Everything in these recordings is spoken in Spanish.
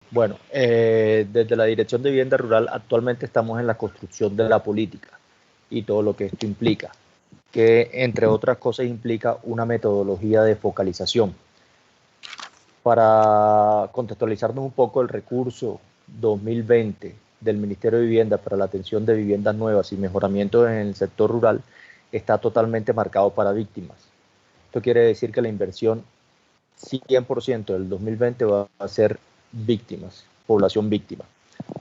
Bueno, desde la Dirección de Vivienda Rural actualmente estamos en la construcción de la política y todo lo que esto implica, que entre otras cosas implica una metodología de focalización. Para contextualizarnos un poco, el recurso 2020 del Ministerio de Vivienda para la atención de viviendas nuevas y mejoramiento en el sector rural está totalmente marcado para víctimas. Esto quiere decir que la inversión 100% del 2020 va a ser víctimas, población víctima.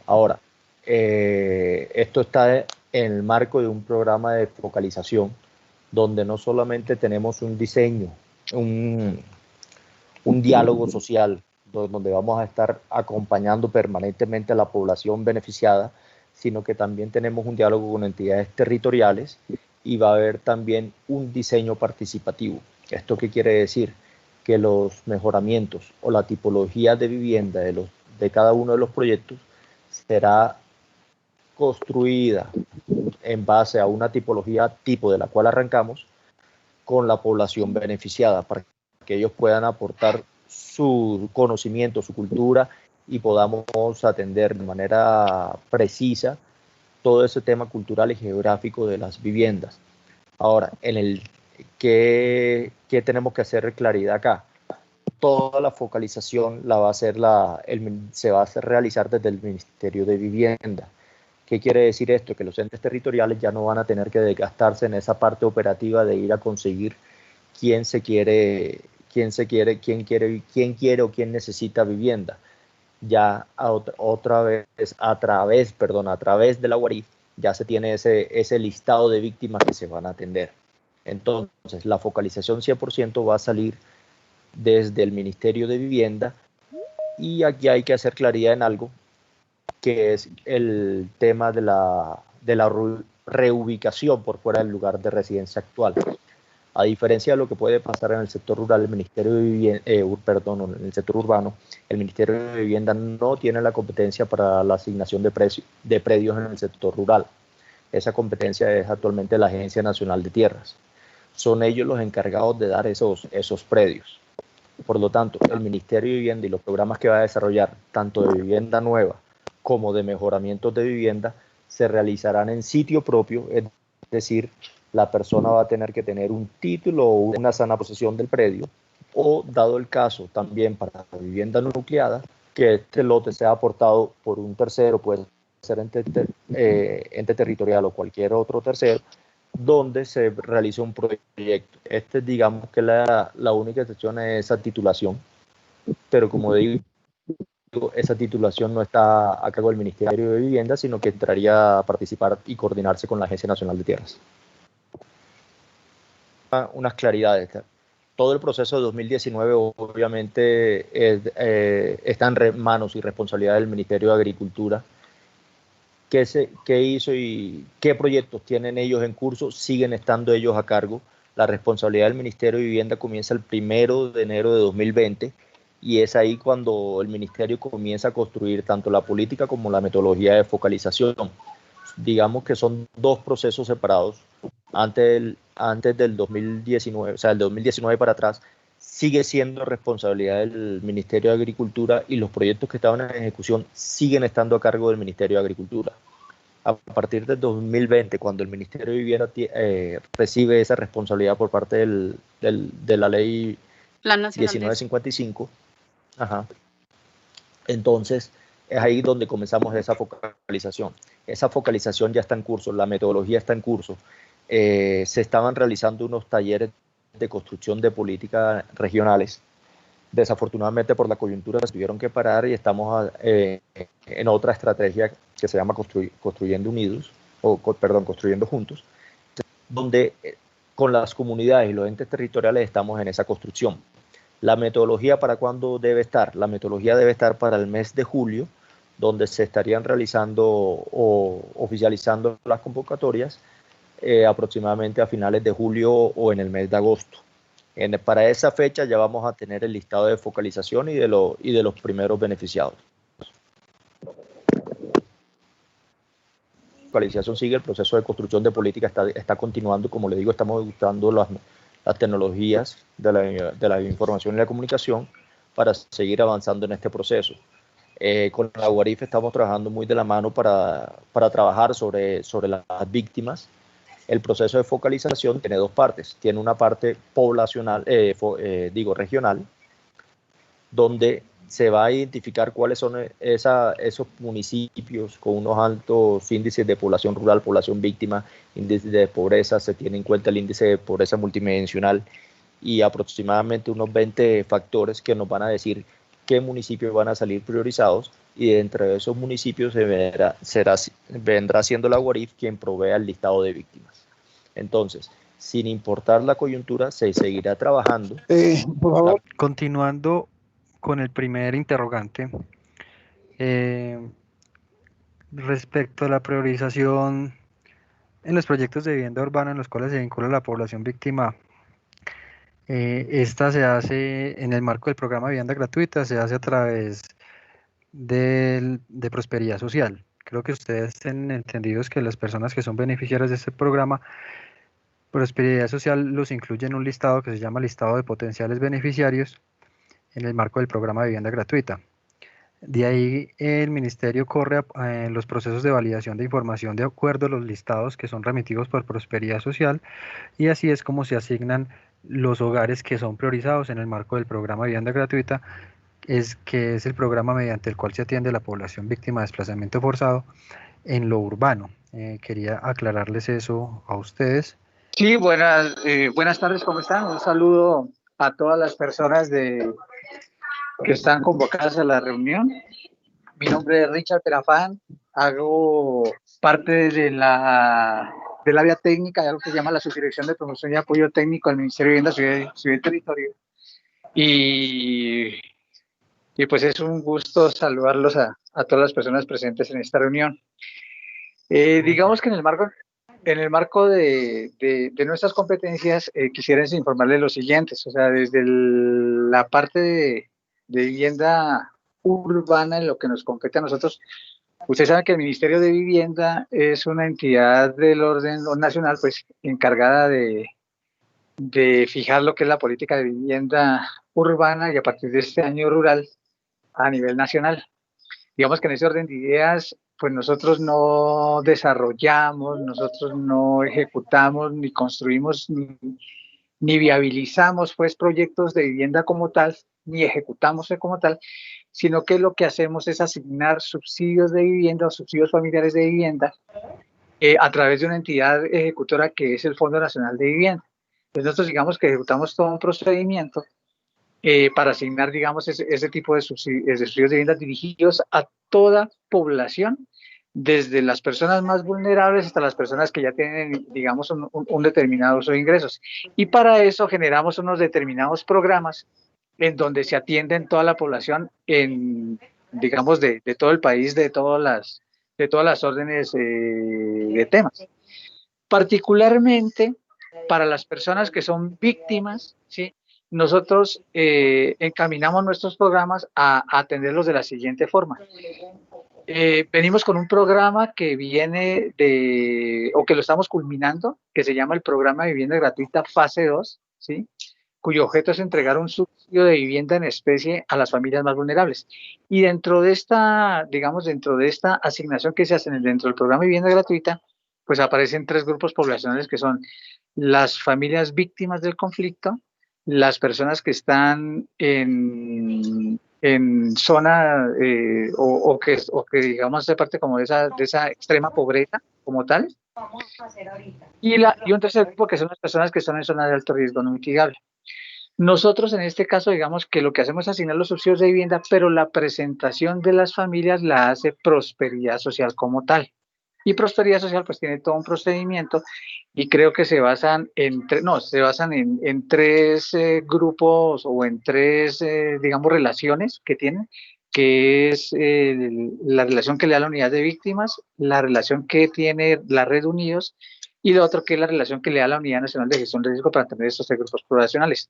Ahora, esto está en el marco de un programa de focalización donde no solamente tenemos un diseño, un, un diálogo social donde vamos a estar acompañando permanentemente a la población beneficiada, sino que también tenemos un diálogo con entidades territoriales y va a haber también un diseño participativo. ¿Esto qué quiere decir? Que los mejoramientos o la tipología de vivienda de cada uno de los proyectos será construida en base a una tipología tipo de la cual arrancamos con la población beneficiada para que ellos puedan aportar su conocimiento, su cultura y podamos atender de manera precisa todo ese tema cultural y geográfico de las viviendas. Ahora, ¿qué tenemos que hacer claridad acá? Toda la focalización la va a hacer se va a hacer realizar desde el Ministerio de Vivienda. ¿Qué quiere decir esto? Que los entes territoriales ya no van a tener que desgastarse en esa parte operativa de ir a conseguir quién quiere o quién necesita vivienda. Ya otra vez, a través de la UARIF, ya se tiene ese listado de víctimas que se van a atender. Entonces, la focalización 100% va a salir desde el Ministerio de Vivienda y aquí hay que hacer claridad en algo, que es el tema de la reubicación por fuera del lugar de residencia actual. A diferencia de lo que puede pasar en el sector rural, el Ministerio de Vivienda, en el sector urbano, el Ministerio de Vivienda no tiene la competencia para la asignación de predios en el sector rural. Esa competencia es actualmente la Agencia Nacional de Tierras. Son ellos los encargados de dar esos predios. Por lo tanto, el Ministerio de Vivienda y los programas que va a desarrollar, tanto de vivienda nueva como de mejoramientos de vivienda, se realizarán en sitio propio, es decir, la persona va a tener que tener un título o una sana posesión del predio, o dado el caso también para la vivienda nucleada, que este lote sea aportado por un tercero, puede ser ente territorial o cualquier otro tercero, donde se realiza un proyecto. Digamos que la única excepción es esa titulación, pero como digo, esa titulación no está a cargo del Ministerio de Vivienda, sino que entraría a participar y coordinarse con la Agencia Nacional de Tierras. Unas claridades. Todo el proceso de 2019 obviamente está en manos y responsabilidad del Ministerio de Agricultura. ¿Qué hizo y qué proyectos tienen ellos en curso? Siguen estando ellos a cargo. La responsabilidad del Ministerio de Vivienda comienza el 1 de enero de 2020 y es ahí cuando el Ministerio comienza a construir tanto la política como la metodología de focalización. Digamos que son dos procesos separados. Antes del 2019, o sea, del 2019 para atrás, sigue siendo responsabilidad del Ministerio de Agricultura y los proyectos que estaban en ejecución siguen estando a cargo del Ministerio de Agricultura. A partir del 2020, cuando el Ministerio de Vivienda recibe esa responsabilidad por parte de la ley Plan Nacional 1955, entonces es ahí donde comenzamos esa focalización. Esa focalización ya está en curso, la metodología está en curso. Se estaban realizando unos talleres de construcción de políticas regionales. Desafortunadamente por la coyuntura se tuvieron que parar y estamos en otra estrategia que se llama Construyendo Unidos, Construyendo Juntos, donde con las comunidades y los entes territoriales estamos en esa construcción. La metodología, ¿para cuándo debe estar? La metodología debe estar para el mes de julio, donde se estarían realizando o oficializando las convocatorias aproximadamente a finales de julio o en el mes de agosto. Para esa fecha ya vamos a tener el listado de focalización y de los primeros beneficiados. La focalización sigue, el proceso de construcción de política está continuando, como le digo, estamos usando las tecnologías de la información y la comunicación para seguir avanzando en este proceso. Con la UARIF estamos trabajando muy de la mano para trabajar sobre las víctimas. El proceso de focalización tiene dos partes. Tiene una parte poblacional, regional, donde se va a identificar cuáles son esos municipios con unos altos índices de población rural, población víctima, índices de pobreza, se tiene en cuenta el índice de pobreza multidimensional y aproximadamente unos 20 factores que nos van a decir qué municipios van a salir priorizados, y dentro de esos municipios vendrá siendo la UARIF quien provea el listado de víctimas. Entonces, sin importar la coyuntura, se seguirá trabajando. Por favor. Continuando con el primer interrogante, respecto a la priorización en los proyectos de vivienda urbana en los cuales se vincula la población víctima, esta se hace en el marco del programa de vivienda gratuita, se hace a través de prosperidad social. Creo que ustedes tienen entendidos que las personas que son beneficiarias de este programa, prosperidad social los incluye en un listado que se llama listado de potenciales beneficiarios en el marco del programa de vivienda gratuita. De ahí el ministerio corre los procesos de validación de información de acuerdo a los listados que son remitidos por prosperidad social, y así es como se asignan los hogares que son priorizados en el marco del programa de vivienda gratuita, que es el programa mediante el cual se atiende a la población víctima de desplazamiento forzado en lo urbano. Quería aclararles eso a ustedes. Sí, buenas tardes, ¿cómo están? Un saludo a todas las personas que están convocadas a la reunión. Mi nombre es Richard Perafán, hago parte del área técnica de algo que se llama la Subdirección de Promoción y Apoyo Técnico del Ministerio de Vivienda, Ciudad y Territorio. Y pues es un gusto saludarlos a todas las personas presentes en esta reunión. Digamos que en el marco de nuestras competencias, quisiera informarles lo siguientes. O sea, desde la parte de vivienda urbana, en lo que nos compete a nosotros, ustedes saben que el Ministerio de Vivienda es una entidad del orden nacional, pues encargada de fijar lo que es la política de vivienda urbana y a partir de este año rural a nivel nacional. Digamos que en ese orden de ideas, pues nosotros no desarrollamos, nosotros no ejecutamos, ni construimos, ni viabilizamos pues proyectos de vivienda como tal, ni ejecutamos como tal, sino que lo que hacemos es asignar subsidios de vivienda o subsidios familiares de vivienda a través de una entidad ejecutora que es el Fondo Nacional de Vivienda. Entonces nosotros digamos que ejecutamos todo un procedimiento para asignar, digamos, ese tipo de subsidios de vivienda dirigidos a toda población, desde las personas más vulnerables hasta las personas que ya tienen, digamos, un determinado uso de ingresos. Y para eso generamos unos determinados programas en donde se atienden toda la población, digamos, de todo el país, de todas las órdenes de temas. Particularmente para las personas que son víctimas, ¿sí? Nosotros encaminamos nuestros programas a atenderlos de la siguiente forma. Venimos con un programa que viene o que lo estamos culminando, que se llama el Programa de Vivienda Gratuita Fase 2, ¿sí? Cuyo objeto es entregar un subsidio de vivienda en especie a las familias más vulnerables. Y dentro de esta asignación que se hace dentro del Programa de Vivienda Gratuita, pues aparecen 3 grupos poblacionales que son las familias víctimas del conflicto, las personas que están en zona o que digamos hace parte como de esa extrema pobreza como tal, y un tercer grupo que son las personas que están en zona de alto riesgo no mitigable. Nosotros en este caso digamos que lo que hacemos es asignar los subsidios de vivienda, pero la presentación de las familias la hace Prosperidad Social como tal. Y Prosperidad Social pues tiene todo un procedimiento y creo que se basan en 3 grupos o en 3, digamos, relaciones que tienen, que es la relación que le da la unidad de víctimas, la relación que tiene la Red Unidos y lo otro que es la relación que le da la Unidad Nacional de Gestión de Riesgo para atender estos 3 grupos poblacionales.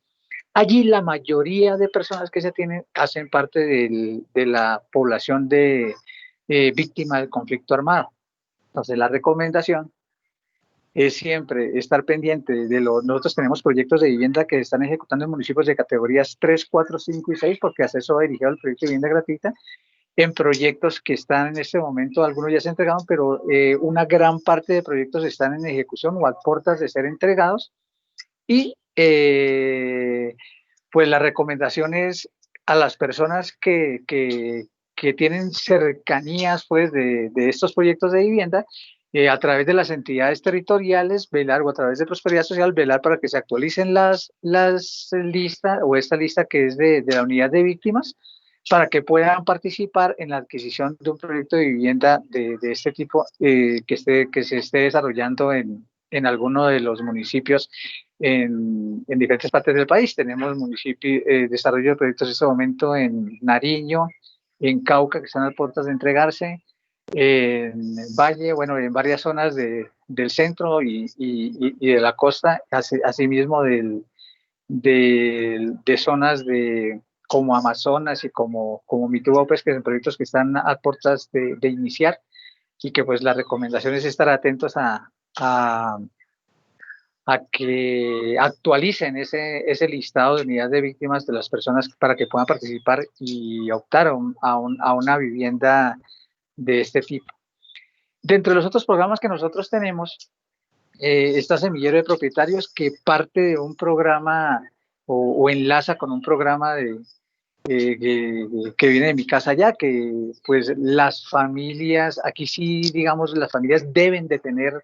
Allí la mayoría de personas que se atienden hacen parte de la población víctima del conflicto armado. Entonces, la recomendación es siempre estar pendiente nosotros tenemos proyectos de vivienda que están ejecutando en municipios de categorías 3, 4, 5 y 6, porque a eso va dirigido el proyecto de vivienda gratuita, en proyectos que están en este momento, algunos ya se entregaron, pero una gran parte de proyectos están en ejecución o a puertas de ser entregados. Y pues la recomendación es a las personas que tienen cercanías pues, de estos proyectos de vivienda, a través de las entidades territoriales, velar, o a través de Prosperidad Social, velar para que se actualicen las listas, o esta lista que es de la unidad de víctimas, para que puedan participar en la adquisición de un proyecto de vivienda de este tipo, que se esté desarrollando en alguno de los municipios en diferentes partes del país. Tenemos municipios, desarrollo de proyectos en este momento en Nariño, en Cauca, que están a puertas de entregarse, en Valle, bueno, en varias zonas del centro y de la costa, asimismo de zonas como Amazonas y como Mituba, pues, que son proyectos que están a puertas de iniciar, y que pues la recomendación es estar atentos a que actualicen ese listado de unidades de víctimas de las personas para que puedan participar y optar a una vivienda de este tipo. Dentro de los otros programas que nosotros tenemos, está Semillero de Propietarios, que parte de un programa o enlaza con un programa que viene de Mi Casa Ya, que pues las familias, aquí sí, digamos, las familias deben de tener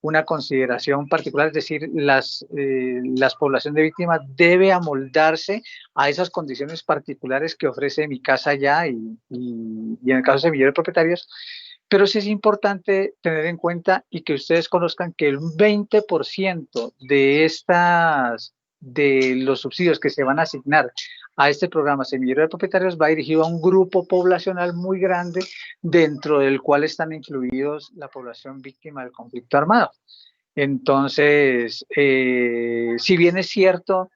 una consideración particular, es decir, las población de víctimas debe amoldarse a esas condiciones particulares que ofrece Mi Casa Ya y en el caso de Semillero de Propietarios. Pero sí es importante tener en cuenta y que ustedes conozcan que el 20% de los subsidios que se van a asignar a este programa Semillero de Propietarios va dirigido a un grupo poblacional muy grande, dentro del cual están incluidos la población víctima del conflicto armado. Entonces, si bien es cierto,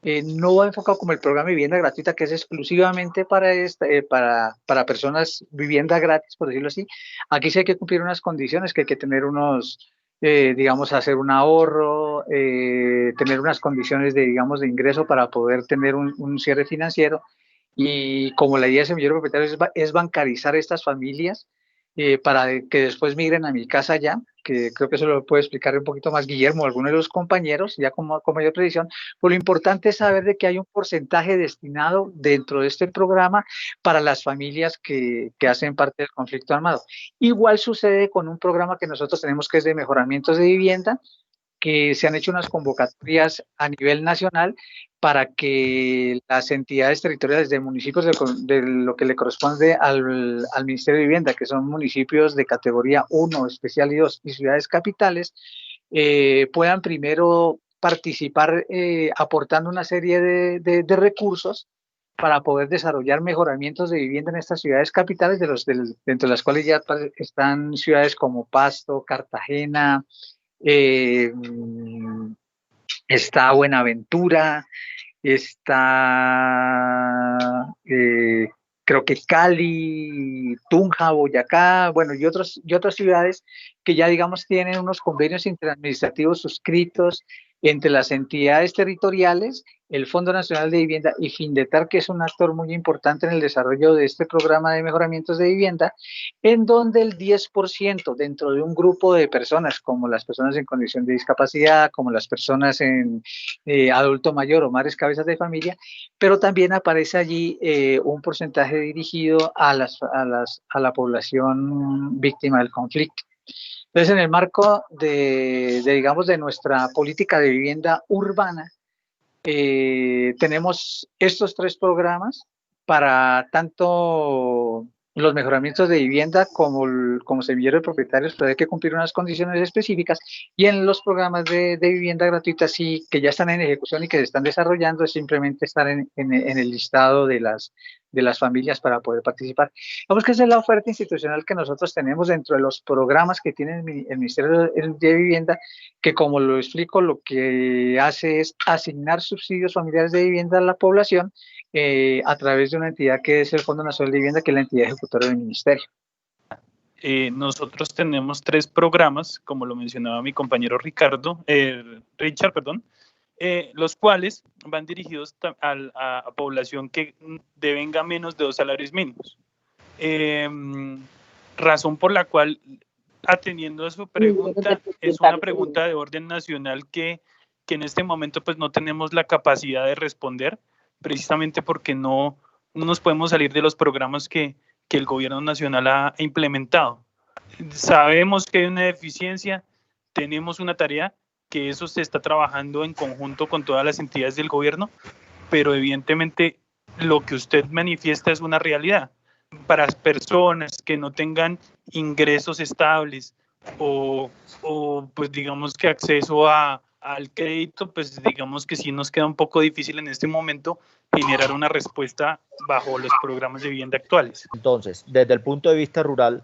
no va enfocado como el programa de vivienda gratuita, que es exclusivamente para personas, vivienda gratis, por decirlo así. Aquí sí hay que cumplir unas condiciones, que hay que tener digamos, hacer un ahorro, tener unas condiciones digamos, de ingreso para poder tener un cierre financiero. Y como la idea de Semillero Propietario es bancarizar estas familias, para que después migren a Mi Casa Ya, que creo que eso lo puede explicar un poquito más Guillermo o alguno de los compañeros, ya con mayor precisión. Pues lo importante es saber de que hay un porcentaje destinado dentro de este programa para las familias que hacen parte del conflicto armado. Igual sucede con un programa que nosotros tenemos, que es de mejoramientos de vivienda, que se han hecho unas convocatorias a nivel nacional para que las entidades territoriales de municipios de lo que le corresponde al Ministerio de Vivienda, que son municipios de categoría 1, especial y 2, y ciudades capitales, puedan primero participar aportando una serie de recursos para poder desarrollar mejoramientos de vivienda en estas ciudades capitales, dentro de las cuales ya están ciudades como Pasto, Cartagena, está Buenaventura, está creo que Cali, Tunja, Boyacá, bueno, y otras ciudades que ya, digamos, tienen unos convenios interadministrativos suscritos entre las entidades territoriales, el Fondo Nacional de Vivienda y Findetar, que es un actor muy importante en el desarrollo de este programa de mejoramientos de vivienda, en donde el 10% dentro de un grupo de personas, como las personas en condición de discapacidad, como las personas en adulto mayor o madres cabezas de familia, pero también aparece allí un porcentaje dirigido a la población víctima del conflicto. Entonces, en el marco digamos, de nuestra política de vivienda urbana, tenemos estos 3 programas para tanto los mejoramientos de vivienda como Semillero de Propietarios, pero hay que cumplir unas condiciones específicas, y en los programas de vivienda gratuita, sí, que ya están en ejecución y que se están desarrollando, es simplemente estar en el listado de las familias para poder participar. Vamos, que esa es la oferta institucional que nosotros tenemos dentro de los programas que tiene el Ministerio de Vivienda, que, como lo explico, lo que hace es asignar subsidios familiares de vivienda a la población a través de una entidad que es el Fondo Nacional de Vivienda, que es la entidad ejecutora del ministerio. Nosotros tenemos 3 programas, como lo mencionaba mi compañero Richard, los cuales van dirigidos a población que devenga menos de 2 salarios mínimos. razón por la cual, atendiendo a su pregunta, es una pregunta de orden nacional que en este momento pues no tenemos la capacidad de responder, precisamente porque no nos podemos salir de los programas que el gobierno nacional ha implementado. Sabemos que hay una deficiencia, tenemos una tarea, que eso se está trabajando en conjunto con todas las entidades del gobierno, pero evidentemente lo que usted manifiesta es una realidad. Para personas que no tengan ingresos estables o pues digamos que acceso al crédito, pues digamos que sí nos queda un poco difícil en este momento generar una respuesta bajo los programas de vivienda actuales. Entonces, desde el punto de vista rural,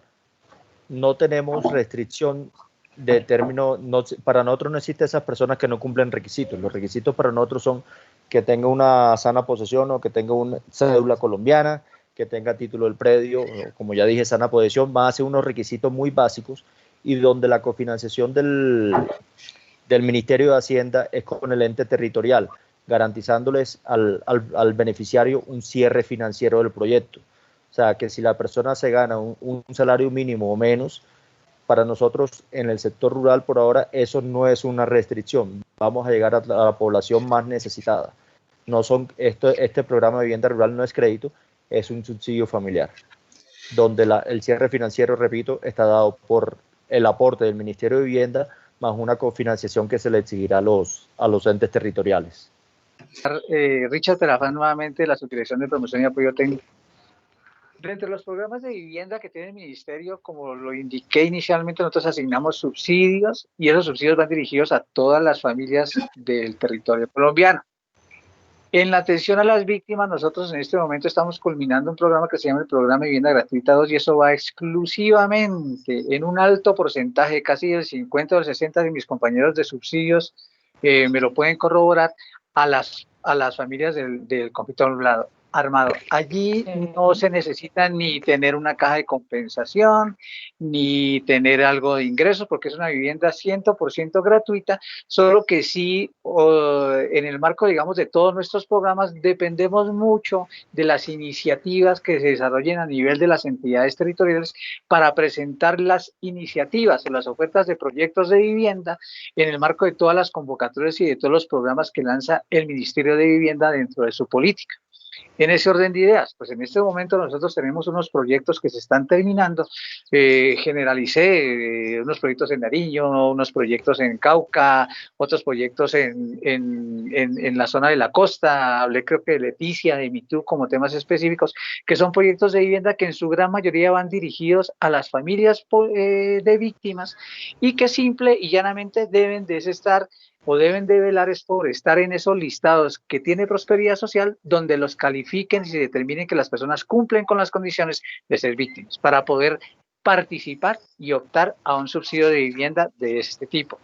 no tenemos restricción de término, para nosotros no existen esas personas que no cumplen requisitos. Los requisitos para nosotros son que tenga una sana posesión o que tenga una cédula colombiana, que tenga título del predio, como ya dije, sana posesión, van a ser unos requisitos muy básicos y donde la cofinanciación del Ministerio de Hacienda es con el ente territorial, garantizándoles al beneficiario un cierre financiero del proyecto. O sea, que si la persona se gana un salario mínimo o menos, para nosotros en el sector rural por ahora eso no es una restricción. Vamos a llegar a la población más necesitada. No son, este programa de vivienda rural no es crédito, es un subsidio familiar, donde el cierre financiero, repito, está dado por el aporte del Ministerio de Vivienda más una cofinanciación que se le exigirá a los entes territoriales. Richard Perafán, nuevamente, la Subdirección de Promoción y Apoyo Técnico. Dentro de los programas de vivienda que tiene el Ministerio, como lo indiqué inicialmente, nosotros asignamos subsidios y esos subsidios van dirigidos a todas las familias del territorio colombiano. En la atención a las víctimas, nosotros en este momento estamos culminando un programa que se llama el Programa de Vivienda Gratuita 2 y eso va exclusivamente en un alto porcentaje, casi el 50 o el 60 de mis compañeros de subsidios me lo pueden corroborar, a las familias del conflicto armado. Allí no se necesita ni tener una caja de compensación, ni tener algo de ingresos, porque es una vivienda 100% gratuita, solo que sí, en el marco, digamos, de todos nuestros programas, dependemos mucho de las iniciativas que se desarrollen a nivel de las entidades territoriales para presentar las iniciativas o las ofertas de proyectos de vivienda en el marco de todas las convocatorias y de todos los programas que lanza el Ministerio de Vivienda dentro de su política. En ese orden de ideas, pues en este momento nosotros tenemos unos proyectos que se están terminando, generalicé unos proyectos en Nariño, unos proyectos en Cauca, otros proyectos en la zona de la costa, hablé creo que de Leticia, de Mitú como temas específicos, que son proyectos de vivienda que en su gran mayoría van dirigidos a las familias de víctimas y que simple y llanamente deben de estar o deben de velar es por estar en esos listados que tiene Prosperidad Social, donde los califiquen y se determinen que las personas cumplen con las condiciones de ser víctimas, para poder participar y optar a un subsidio de vivienda de este tipo.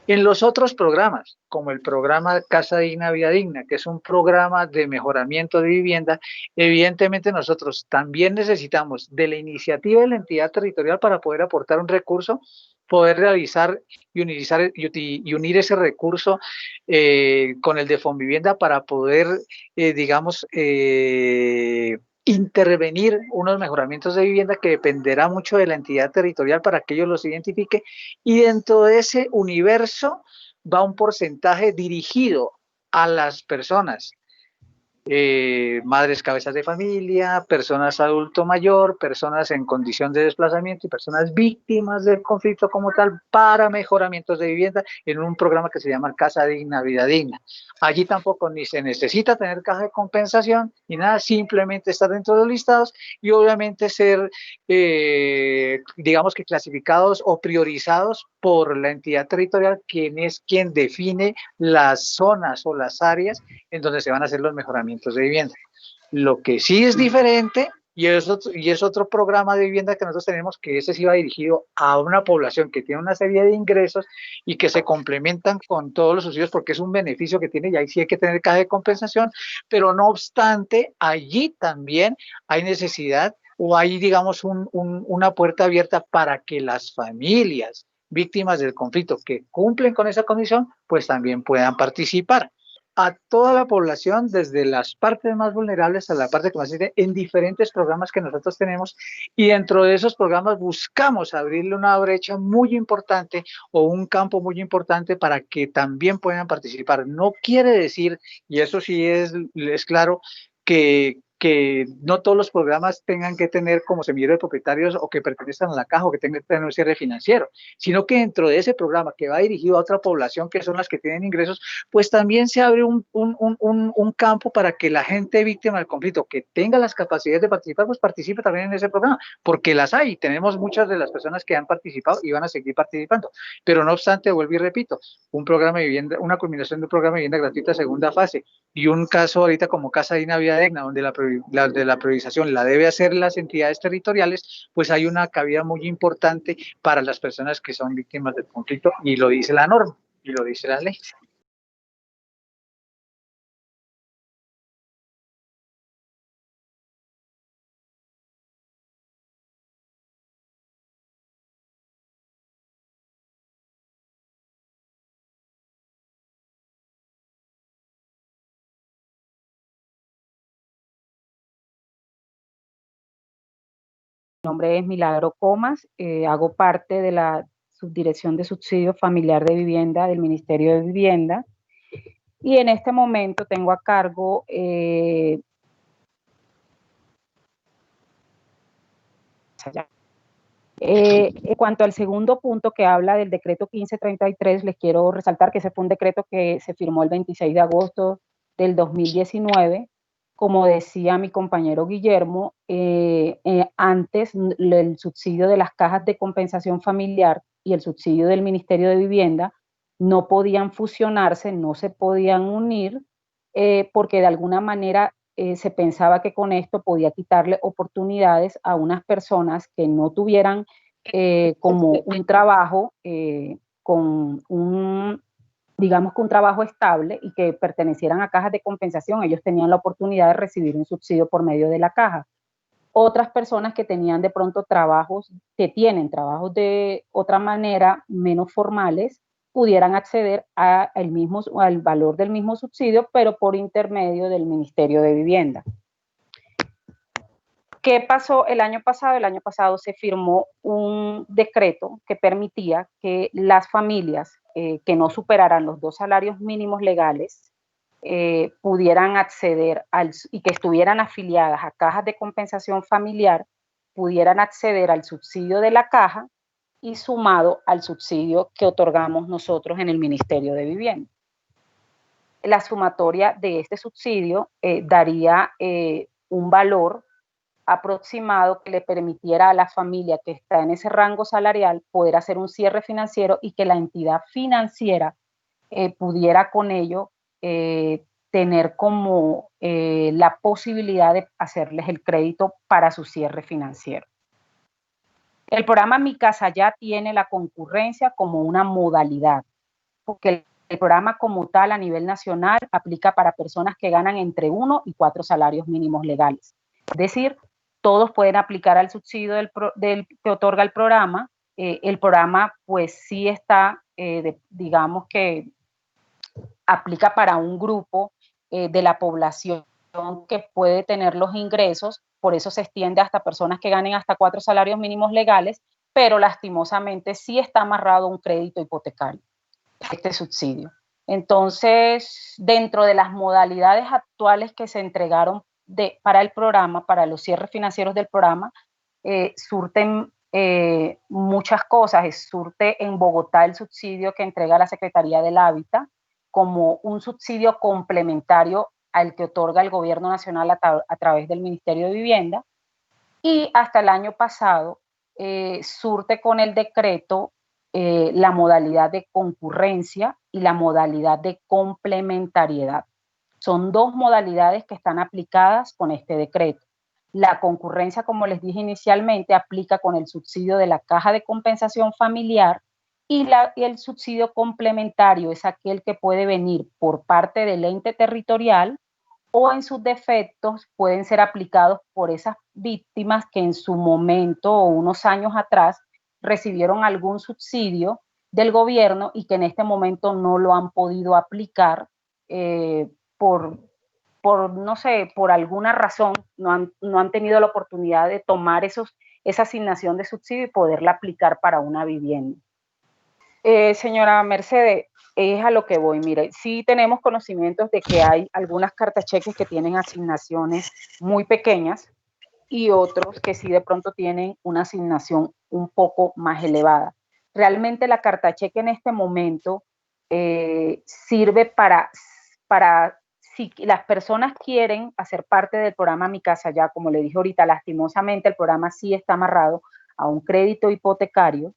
En los otros programas, como el programa Casa Digna, Vida Digna, que es un programa de mejoramiento de vivienda, evidentemente nosotros también necesitamos de la iniciativa de la entidad territorial para poder aportar un recurso, poder realizar y unir ese recurso con el de Fonvivienda para poder, digamos, intervenir unos mejoramientos de vivienda que dependerá mucho de la entidad territorial para que ellos los identifique, y dentro de ese universo va un porcentaje dirigido a las personas, madres cabezas de familia, personas adulto mayor, personas en condición de desplazamiento y personas víctimas del conflicto como tal, para mejoramientos de vivienda en un programa que se llama Casa Digna, Vida Digna. Allí tampoco ni se necesita tener caja de compensación ni nada, simplemente estar dentro de los listados y obviamente ser, digamos que clasificados o priorizados por la entidad territorial, quien es quien define las zonas o las áreas en donde se van a hacer los mejoramientos de vivienda. Lo que sí es diferente y es otro programa de vivienda que nosotros tenemos, que ese sí va dirigido a una población que tiene una serie de ingresos y que se complementan con todos los subsidios porque es un beneficio que tiene y ahí sí hay que tener caja de compensación, pero no obstante, allí también hay necesidad o hay, digamos, una puerta abierta para que las familias víctimas del conflicto que cumplen con esa condición, pues también puedan participar. a toda la población, desde las partes más vulnerables a la parte que más sirve, en diferentes programas que nosotros tenemos, y dentro de esos programas buscamos abrirle una brecha muy importante o un campo muy importante para que también puedan participar. No quiere decir, y eso sí es claro, que no todos los programas tengan que tener como semillero de propietarios o que pertenezcan a la caja o que tengan que tener un cierre financiero, sino que dentro de ese programa que va dirigido a otra población que son las que tienen ingresos, pues también se abre un campo para que la gente víctima del conflicto que tenga las capacidades de participar, pues participe también en ese programa, porque las hay, tenemos muchas de las personas que han participado y van a seguir participando, pero no obstante, vuelvo y repito, un programa de vivienda, una culminación de un programa de vivienda gratuita segunda fase, y un caso ahorita como Casa de Navidad Digna, donde la priorización la debe hacer las entidades territoriales, pues hay una cabida muy importante para las personas que son víctimas del conflicto, y lo dice la norma, y lo dice la ley. Mi nombre es Milagro Comas, hago parte de la Subdirección de Subsidio Familiar de Vivienda del Ministerio de Vivienda, y en este momento tengo a cargo en cuanto al segundo punto que habla del decreto 1533, les quiero resaltar que ese fue un decreto que se firmó el 26 de agosto del 2019. Como decía mi compañero Guillermo, antes el subsidio de las cajas de compensación familiar y el subsidio del Ministerio de Vivienda no podían fusionarse, no se podían unir, porque de alguna manera se pensaba que con esto podía quitarle oportunidades a unas personas que no tuvieran como un trabajo con un, digamos que un trabajo estable y que pertenecieran a cajas de compensación. Ellos tenían la oportunidad de recibir un subsidio por medio de la caja. Otras personas que tenían de pronto trabajos, que tienen trabajos de otra manera, menos formales, pudieran acceder al valor del mismo subsidio, pero por intermedio del Ministerio de Vivienda. ¿Qué pasó el año pasado? El año pasado se firmó un decreto que permitía que las familias que no superaran los 2 salarios mínimos legales pudieran acceder y que estuvieran afiliadas a cajas de compensación familiar, pudieran acceder al subsidio de la caja y sumado al subsidio que otorgamos nosotros en el Ministerio de Vivienda. La sumatoria de este subsidio daría un valor aproximado que le permitiera a la familia que está en ese rango salarial poder hacer un cierre financiero y que la entidad financiera pudiera con ello tener como la posibilidad de hacerles el crédito para su cierre financiero. El programa Mi Casa Ya tiene la concurrencia como una modalidad, porque el programa como tal a nivel nacional aplica para personas que ganan entre 1 y 4 salarios mínimos legales. Es decir, todos pueden aplicar al subsidio que otorga el programa. El programa pues sí está, digamos que aplica para un grupo de la población que puede tener los ingresos, por eso se extiende hasta personas que ganen hasta 4 salarios mínimos legales, pero lastimosamente sí está amarrado a un crédito hipotecario, este subsidio. Entonces, dentro de las modalidades actuales que se entregaron para el programa, para los cierres financieros del programa, surten muchas cosas. Surte en Bogotá el subsidio que entrega la Secretaría del Hábitat como un subsidio complementario al que otorga el Gobierno Nacional a través del Ministerio de Vivienda, y hasta el año pasado surte con el decreto la modalidad de concurrencia y la modalidad de complementariedad. Son 2 modalidades que están aplicadas con este decreto. La concurrencia, como les dije inicialmente, aplica con el subsidio de la caja de compensación familiar, y el subsidio complementario es aquel que puede venir por parte del ente territorial o en sus defectos pueden ser aplicados por esas víctimas que en su momento o unos años atrás recibieron algún subsidio del gobierno y que en este momento no lo han podido aplicar no sé, por alguna razón no han tenido la oportunidad de tomar esa asignación de subsidio y poderla aplicar para una vivienda. Señora Mercedes, es a lo que voy. Mire, sí tenemos conocimientos de que hay algunas cartacheques que tienen asignaciones muy pequeñas y otros que sí de pronto tienen una asignación un poco más elevada. Realmente la cartacheque en este momento sirve para si las personas quieren hacer parte del programa Mi Casa Ya, como le dije ahorita, lastimosamente el programa sí está amarrado a un crédito hipotecario,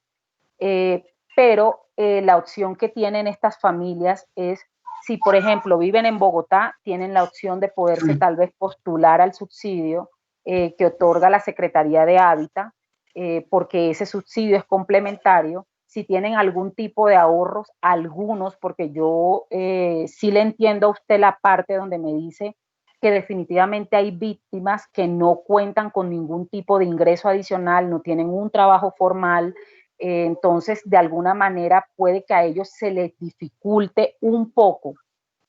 pero la opción que tienen estas familias es, si por ejemplo viven en Bogotá, tienen la opción de poderse tal vez postular al subsidio que otorga la Secretaría de Hábitat, porque ese subsidio es complementario. Si tienen algún tipo de ahorros, algunos, porque yo sí le entiendo a usted la parte donde me dice que definitivamente hay víctimas que no cuentan con ningún tipo de ingreso adicional, no tienen un trabajo formal, entonces de alguna manera puede que a ellos se les dificulte un poco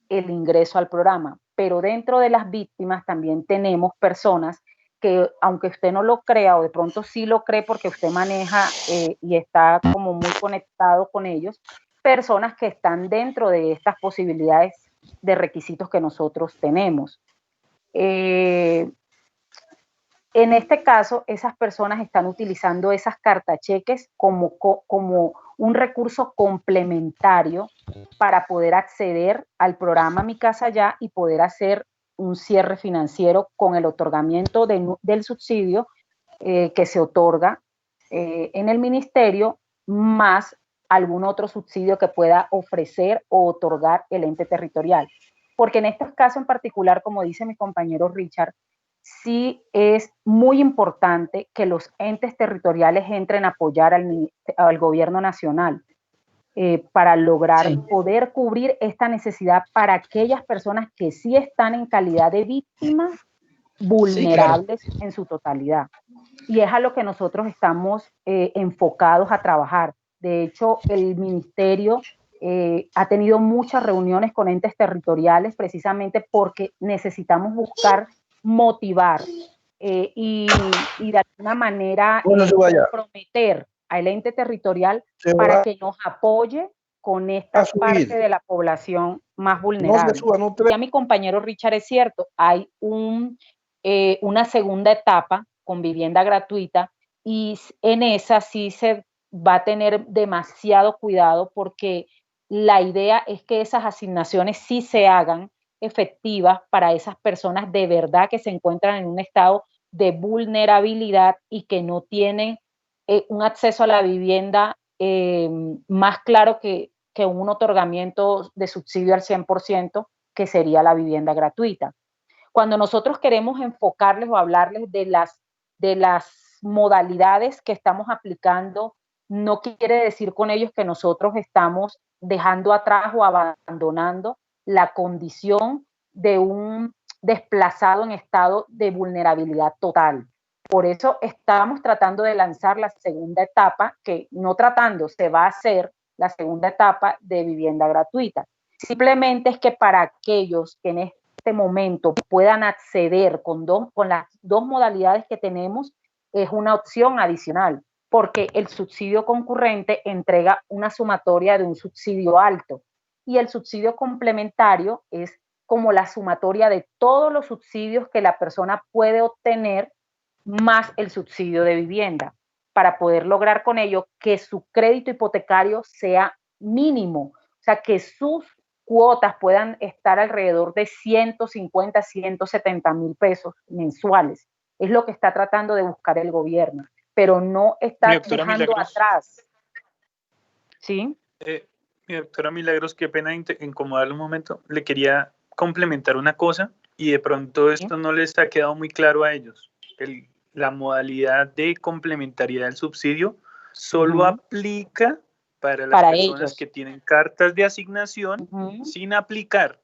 el ingreso al programa, pero dentro de las víctimas también tenemos personas que, aunque usted no lo crea o de pronto sí lo cree porque usted maneja y está como muy conectado con ellos, personas que están dentro de estas posibilidades de requisitos que nosotros tenemos. En este caso, esas personas están utilizando esas cartacheques como un recurso complementario para poder acceder al programa Mi Casa Ya y poder hacer un cierre financiero con el otorgamiento del subsidio que se otorga en el ministerio, más algún otro subsidio que pueda ofrecer o otorgar el ente territorial. Porque en estos casos en particular, como dice mi compañero Richard, sí es muy importante que los entes territoriales entren a apoyar al gobierno nacional para lograr poder cubrir esta necesidad para aquellas personas que sí están en calidad de víctimas vulnerables en su totalidad. Y es a lo que nosotros estamos enfocados a trabajar. De hecho, el ministerio ha tenido muchas reuniones con entes territoriales precisamente porque necesitamos buscar motivar y de alguna manera comprometer al ente territorial para que nos apoye con esta parte de la población más vulnerable. Ya mi compañero Richard es cierto, hay una segunda etapa con vivienda gratuita y en esa sí se va a tener demasiado cuidado porque la idea es que esas asignaciones sí se hagan efectivas para esas personas de verdad que se encuentran en un estado de vulnerabilidad y que no tienen un acceso a la vivienda más claro que un otorgamiento de subsidio al 100%, que sería la vivienda gratuita. Cuando nosotros queremos enfocarles o hablarles de las modalidades que estamos aplicando, no quiere decir con ellos que nosotros estamos dejando atrás o abandonando la condición de un desplazado en estado de vulnerabilidad total. Por eso estamos tratando de lanzar la segunda etapa, que no tratando, se va a hacer la segunda etapa de vivienda gratuita. Simplemente es que para aquellos que en este momento puedan acceder con las dos modalidades que tenemos, es una opción adicional, porque el subsidio concurrente entrega una sumatoria de un subsidio alto y el subsidio complementario es como la sumatoria de todos los subsidios que la persona puede obtener más el subsidio de vivienda para poder lograr con ello que su crédito hipotecario sea mínimo, o sea, que sus cuotas puedan estar alrededor de 150, 170 mil pesos mensuales. Es lo que está tratando de buscar el gobierno, pero no está dejando Milagros atrás. ¿Sí? Mi doctora Milagros, qué pena incomodarle un momento. Le quería complementar una cosa y de pronto esto no les ha quedado muy claro a ellos. La modalidad de complementariedad del subsidio solo aplica para las personas ellos que tienen cartas de asignación sin aplicar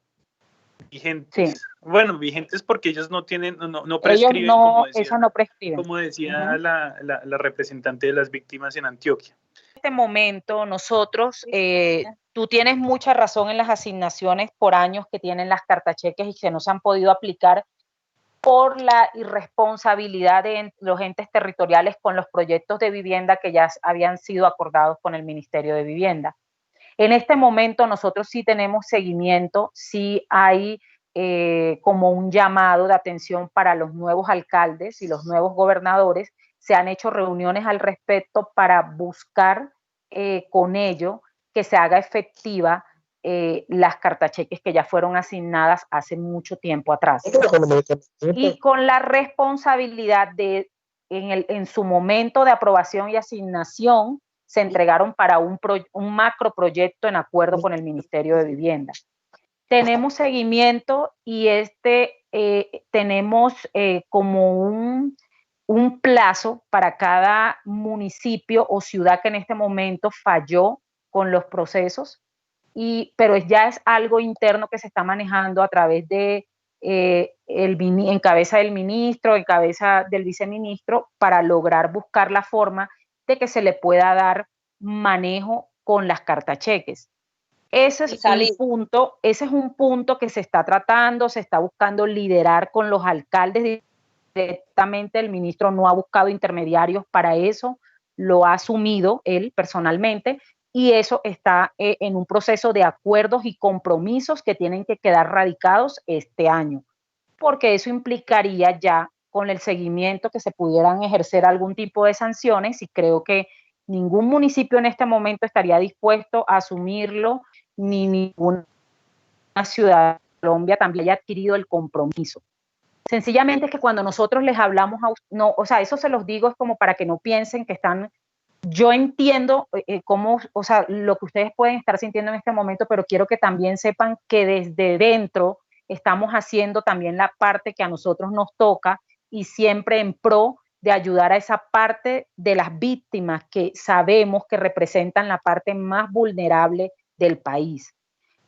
vigentes. Sí. Bueno, vigentes porque ellos no tienen, no prescriben, ellos no, eso no prescriben. Como decía la representante de las víctimas en Antioquia. En este momento nosotros tú tienes mucha razón en las asignaciones por años que tienen las cartacheques y que no se han podido aplicar por la irresponsabilidad de los entes territoriales con los proyectos de vivienda que ya habían sido acordados con el Ministerio de Vivienda. En este momento nosotros sí tenemos seguimiento, sí hay como un llamado de atención para los nuevos alcaldes y los nuevos gobernadores. Se han hecho reuniones al respecto para buscar con ello que se haga efectiva las cartacheques que ya fueron asignadas hace mucho tiempo atrás. Y con la responsabilidad de, en su momento de aprobación y asignación, se entregaron para un macroproyecto en acuerdo con el Ministerio de Vivienda. Tenemos seguimiento y tenemos como un plazo para cada municipio o ciudad que en este momento falló con los procesos, pero ya es algo interno que se está manejando a través de en cabeza del ministro, en cabeza del viceministro, para lograr buscar la forma de que se le pueda dar manejo con las cartacheques. Ese es un punto que se está tratando, se está buscando liderar con los alcaldes directamente. El ministro no ha buscado intermediarios para eso, lo ha asumido él personalmente, y eso está en un proceso de acuerdos y compromisos que tienen que quedar radicados este año, porque eso implicaría ya con el seguimiento que se pudieran ejercer algún tipo de sanciones, y creo que ningún municipio en este momento estaría dispuesto a asumirlo, ni ninguna ciudad de Colombia también haya adquirido el compromiso. Sencillamente es que cuando nosotros les hablamos, o sea, eso se los digo es como para que no piensen que están. Yo entiendo cómo, o sea, lo que ustedes pueden estar sintiendo en este momento, pero quiero que también sepan que desde dentro estamos haciendo también la parte que a nosotros nos toca, y siempre en pro de ayudar a esa parte de las víctimas que sabemos que representan la parte más vulnerable del país.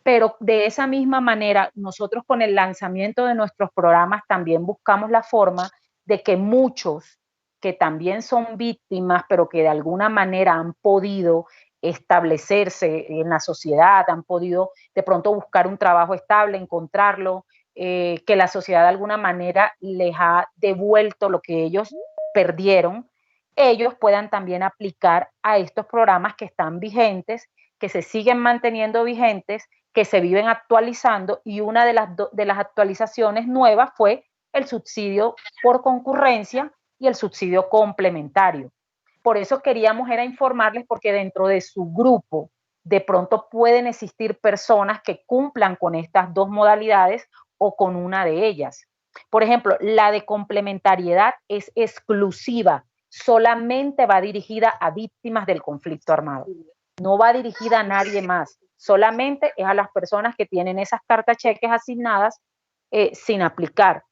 Pero de esa misma manera, nosotros con el lanzamiento de nuestros programas también buscamos la forma de que muchos que también son víctimas, pero que de alguna manera han podido establecerse en la sociedad, han podido de pronto buscar un trabajo estable, encontrarlo, que la sociedad de alguna manera les ha devuelto lo que ellos perdieron, ellos puedan también aplicar a estos programas que están vigentes, que se siguen manteniendo vigentes, que se viven actualizando, y una de las actualizaciones nuevas fue el subsidio por concurrencia y el subsidio complementario. Por eso queríamos era informarles, porque dentro de su grupo de pronto pueden existir personas que cumplan con estas dos modalidades o con una de ellas. Por ejemplo, la de complementariedad es exclusiva, solamente va dirigida a víctimas del conflicto armado. No va dirigida a nadie más, solamente es a las personas que tienen esas cartacheques asignadas sin aplicar.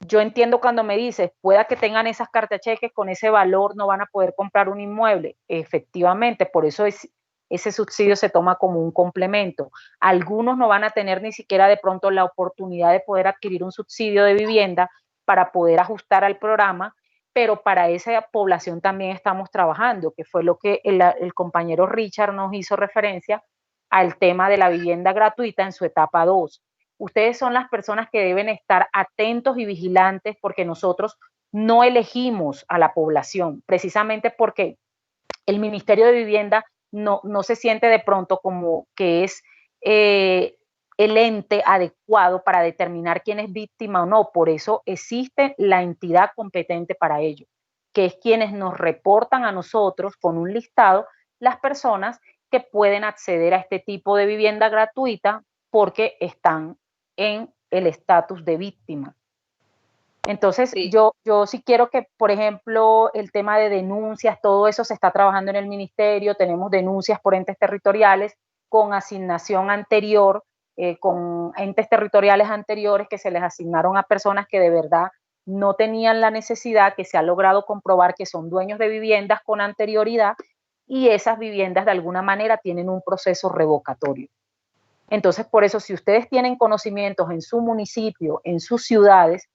Yo entiendo cuando me dices, pueda que tengan esas cartacheques, con ese valor no van a poder comprar un inmueble. Efectivamente, por eso ese subsidio se toma como un complemento. Algunos no van a tener ni siquiera de pronto la oportunidad de poder adquirir un subsidio de vivienda para poder ajustar al programa, pero para esa población también estamos trabajando, que fue lo que el compañero Richard nos hizo referencia al tema de la vivienda gratuita en su etapa 2. Ustedes son las personas que deben estar atentos y vigilantes, porque nosotros no elegimos a la población, precisamente porque el Ministerio de Vivienda no se siente de pronto como que es el ente adecuado para determinar quién es víctima o no. Por eso existe la entidad competente para ello, que es quienes nos reportan a nosotros con un listado las personas que pueden acceder a este tipo de vivienda gratuita porque están en el estatus de víctima. Entonces, sí. yo sí quiero que, por ejemplo, el tema de denuncias, todo eso se está trabajando en el ministerio. Tenemos denuncias por entes territoriales con asignación anterior, con entes territoriales anteriores que se les asignaron a personas que de verdad no tenían la necesidad, que se ha logrado comprobar que son dueños de viviendas con anterioridad, y esas viviendas de alguna manera tienen un proceso revocatorio. Entonces, por eso, si ustedes tienen conocimientos en su municipio, en sus ciudades,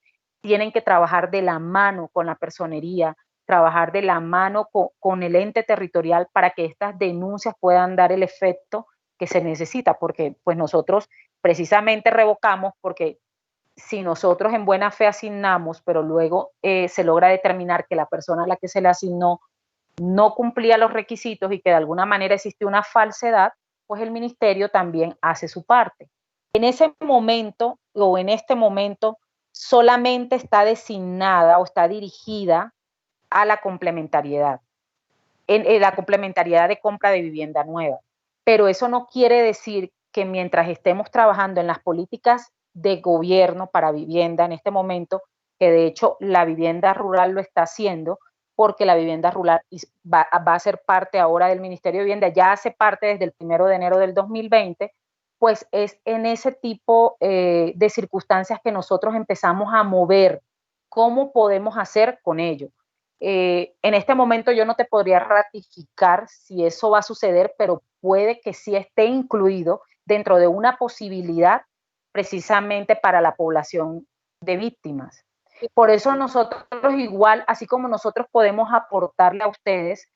tienen que trabajar de la mano con la personería, trabajar de la mano con el ente territorial para que estas denuncias puedan dar el efecto que se necesita, porque pues nosotros precisamente revocamos porque si nosotros en buena fe asignamos, pero luego se logra determinar que la persona a la que se le asignó no cumplía los requisitos y que de alguna manera existe una falsedad, pues el ministerio también hace su parte. En ese momento o en este momento solamente está designada o está dirigida a la complementariedad, en la complementariedad de compra de vivienda nueva. Pero eso no quiere decir que mientras estemos trabajando en las políticas de gobierno para vivienda en este momento, que de hecho la vivienda rural lo está haciendo, porque la vivienda rural va a ser parte ahora del Ministerio de Vivienda, ya hace parte desde el 1 de enero del 2020, pues es en ese tipo de circunstancias que nosotros empezamos a mover cómo podemos hacer con ello. En este momento yo no te podría ratificar si eso va a suceder, pero puede que sí esté incluido dentro de una posibilidad precisamente para la población de víctimas. Por eso nosotros igual, así como nosotros podemos aportarle a ustedes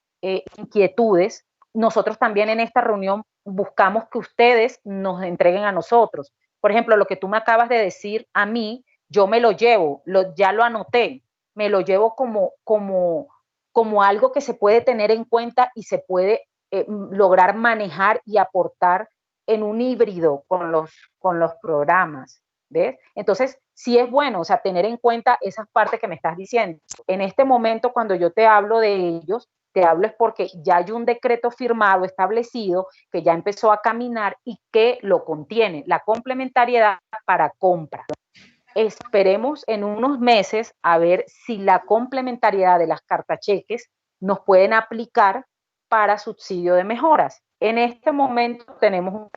inquietudes, nosotros también en esta reunión buscamos que ustedes nos entreguen a nosotros. Por ejemplo, lo que tú me acabas de decir a mí, yo me lo llevo, ya lo anoté, me lo llevo como algo que se puede tener en cuenta y se puede lograr manejar y aportar en un híbrido con los programas, ¿ves? Entonces, sí es bueno, o sea, tener en cuenta esas partes que me estás diciendo. En este momento, cuando yo te hablo de ellos, te hablo es porque ya hay un decreto firmado, establecido, que ya empezó a caminar y que lo contiene, la complementariedad para compra. Esperemos en unos meses a ver si la complementariedad de las cartacheques nos pueden aplicar para subsidio de mejoras. En este momento tenemos un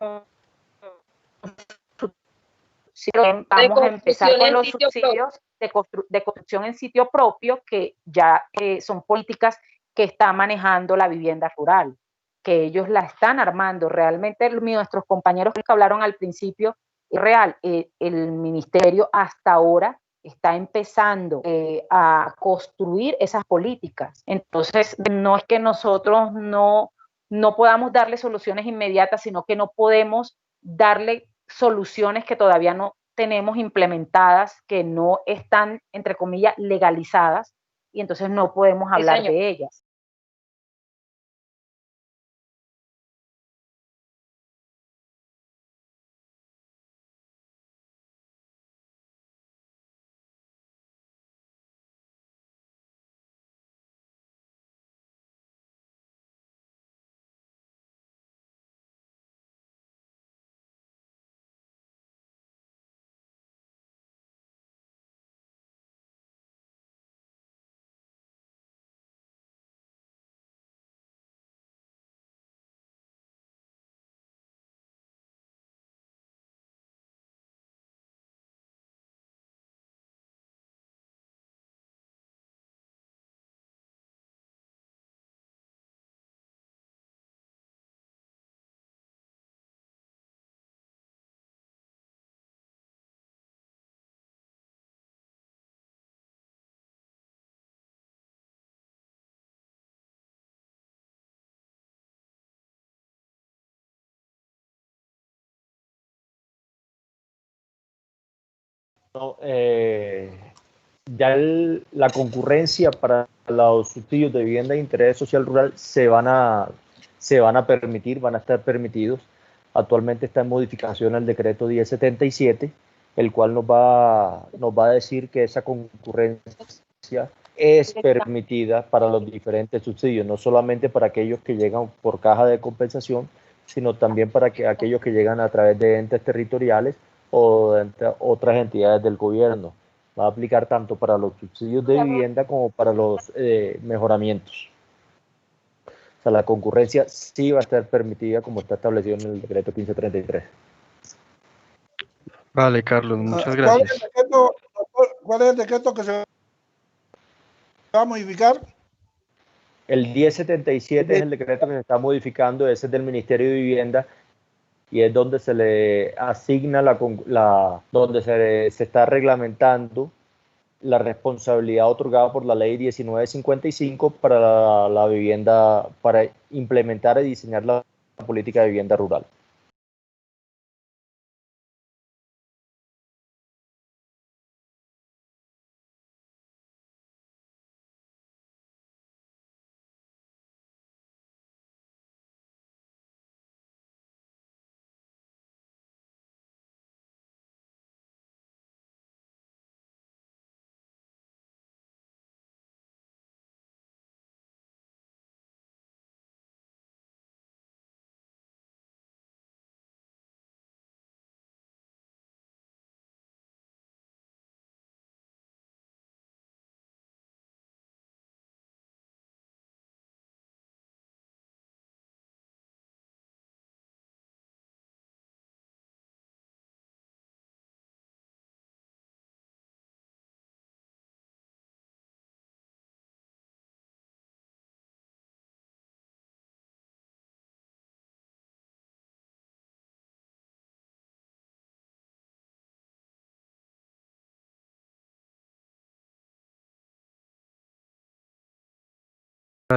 vamos a empezar con los subsidios de construcción en sitio propio, que ya son políticas que está manejando la vivienda rural, que ellos la están armando. Realmente nuestros compañeros que hablaron al principio, es real, el ministerio hasta ahora está empezando a construir esas políticas. Entonces, no es que nosotros no podamos darle soluciones inmediatas, sino que no podemos darle soluciones que todavía no tenemos implementadas, que no están, entre comillas, legalizadas, y entonces no podemos hablar de ellas. No, ya la concurrencia para los subsidios de vivienda de interés social rural se van a permitir, van a estar permitidos. Actualmente está en modificación el decreto 1077, el cual nos va a decir que esa concurrencia es permitida para los diferentes subsidios, no solamente para aquellos que llegan por caja de compensación, sino también para aquellos que llegan a través de entes territoriales o de otras entidades del gobierno. Va a aplicar tanto para los subsidios de vivienda como para los mejoramientos. O sea, la concurrencia sí va a estar permitida como está establecido en el decreto 1533. Vale, Carlos, muchas gracias. ¿Cuál es el decreto que se va a modificar? El 1077 es el decreto que se está modificando, ese es del Ministerio de Vivienda, y es donde se le asigna donde se está reglamentando la responsabilidad otorgada por la ley 1955 para la vivienda, para implementar y diseñar la política de vivienda rural.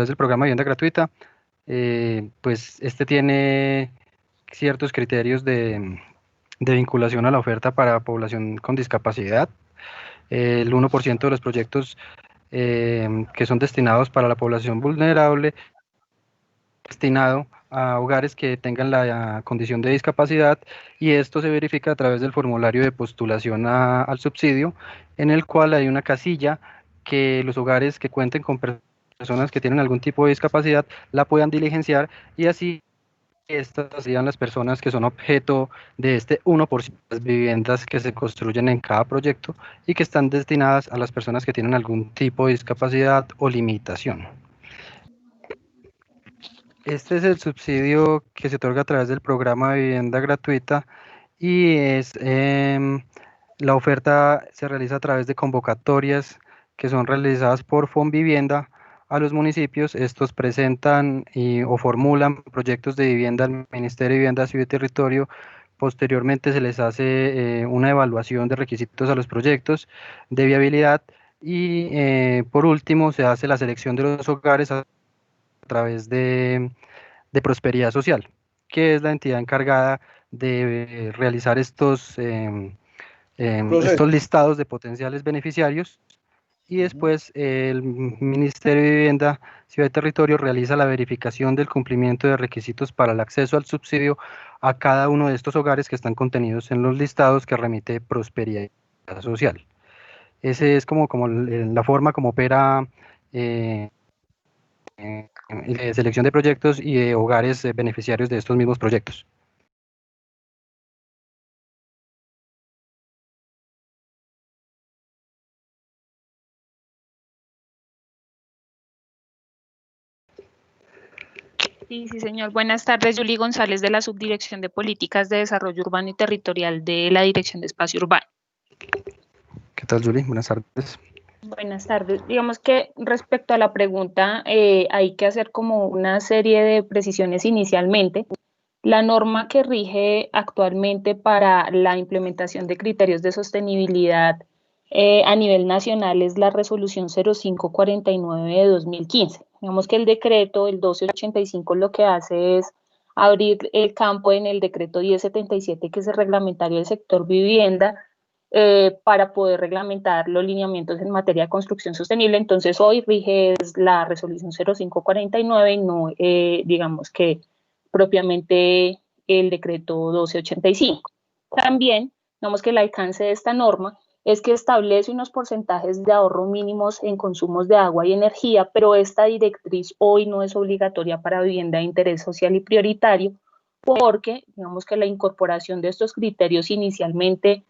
través del programa Vivienda Gratuita, pues este tiene ciertos criterios de vinculación a la oferta para población con discapacidad. El 1% de los proyectos que son destinados para la población vulnerable, destinado a hogares que tengan la condición de discapacidad, y esto se verifica a través del formulario de postulación al subsidio, en el cual hay una casilla que los hogares que cuenten con personas que tienen algún tipo de discapacidad la puedan diligenciar, y así estas serían las personas que son objeto de este 1% de las viviendas que se construyen en cada proyecto y que están destinadas a las personas que tienen algún tipo de discapacidad o limitación. Este es el subsidio que se otorga a través del programa de vivienda gratuita, y la oferta se realiza a través de convocatorias que son realizadas por Fonvivienda a los municipios. Estos presentan o formulan proyectos de vivienda al Ministerio de Vivienda, Ciudad y Territorio. Posteriormente se les hace una evaluación de requisitos a los proyectos de viabilidad, y por último se hace la selección de los hogares a través de Prosperidad Social, que es la entidad encargada de realizar estos listados de potenciales beneficiarios, y después el Ministerio de Vivienda, Ciudad y Territorio realiza la verificación del cumplimiento de requisitos para el acceso al subsidio a cada uno de estos hogares que están contenidos en los listados que remite Prosperidad Social. Ese es como la forma como opera selección de proyectos y de hogares beneficiarios de estos mismos proyectos. Sí, sí, señor. Buenas tardes, Yuli González, de la Subdirección de Políticas de Desarrollo Urbano y Territorial de la Dirección de Espacio Urbano. ¿Qué tal, Yuli? Buenas tardes. Buenas tardes. Digamos que respecto a la pregunta, hay que hacer como una serie de precisiones inicialmente. La norma que rige actualmente para la implementación de criterios de sostenibilidad a nivel nacional es la resolución 0549 de 2015. Digamos que el decreto, el 1285, lo que hace es abrir el campo en el decreto 1077, que es el reglamentario del sector vivienda, para poder reglamentar los lineamientos en materia de construcción sostenible. Entonces, hoy rige la resolución 0549 y no, digamos que propiamente el decreto 1285. También, digamos que el alcance de esta norma es que establece unos porcentajes de ahorro mínimos en consumos de agua y energía, pero esta directriz hoy no es obligatoria para vivienda de interés social y prioritario, porque digamos que la incorporación de estos criterios inicialmente,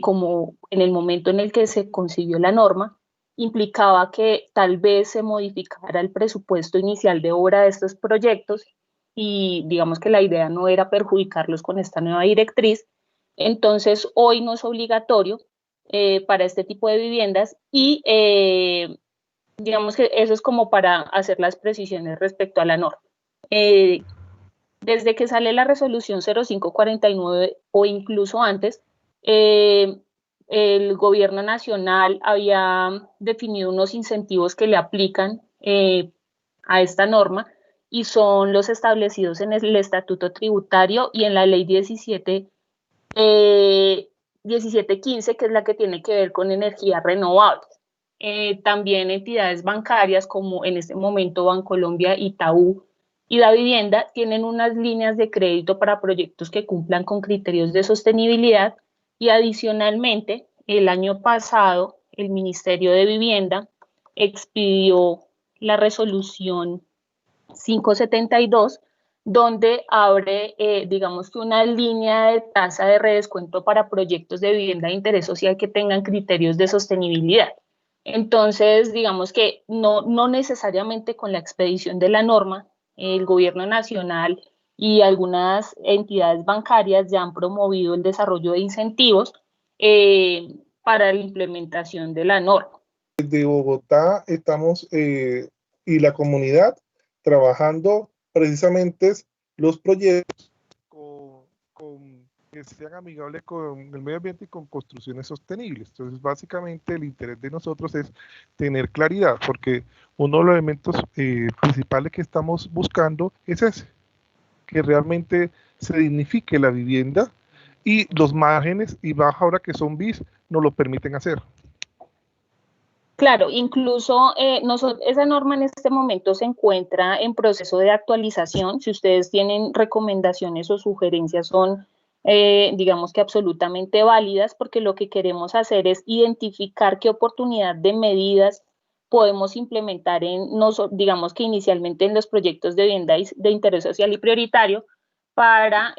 como en el momento en el que se concibió la norma, implicaba que tal vez se modificara el presupuesto inicial de obra de estos proyectos, y digamos que la idea no era perjudicarlos con esta nueva directriz. Entonces hoy no es obligatorio para este tipo de viviendas, y digamos que eso es como para hacer las precisiones respecto a la norma. Desde que sale la resolución 0549 o incluso antes, el gobierno nacional había definido unos incentivos que le aplican a esta norma, y son los establecidos en el estatuto tributario y en la ley 1715, que es la que tiene que ver con energías renovables. También entidades bancarias como en este momento Bancolombia, Itaú y La Vivienda tienen unas líneas de crédito para proyectos que cumplan con criterios de sostenibilidad, y adicionalmente el año pasado el Ministerio de Vivienda expidió la resolución 572, donde abre, digamos que una línea de tasa de redescuento para proyectos de vivienda de interés social que tengan criterios de sostenibilidad. Entonces, digamos que no necesariamente con la expedición de la norma, el gobierno nacional y algunas entidades bancarias ya han promovido el desarrollo de incentivos para la implementación de la norma. De Bogotá estamos y la comunidad trabajando precisamente los proyectos con sean amigables con el medio ambiente y con construcciones sostenibles. Entonces, básicamente el interés de nosotros es tener claridad, porque uno de los elementos principales que estamos buscando es ese, que realmente se dignifique la vivienda y los márgenes y baja ahora que son BIS nos lo permiten hacer. Claro, incluso esa norma en este momento se encuentra en proceso de actualización. Si ustedes tienen recomendaciones o sugerencias son, digamos que absolutamente válidas, porque lo que queremos hacer es identificar qué oportunidad de medidas podemos implementar digamos que inicialmente en los proyectos de vivienda de interés social y prioritario, para,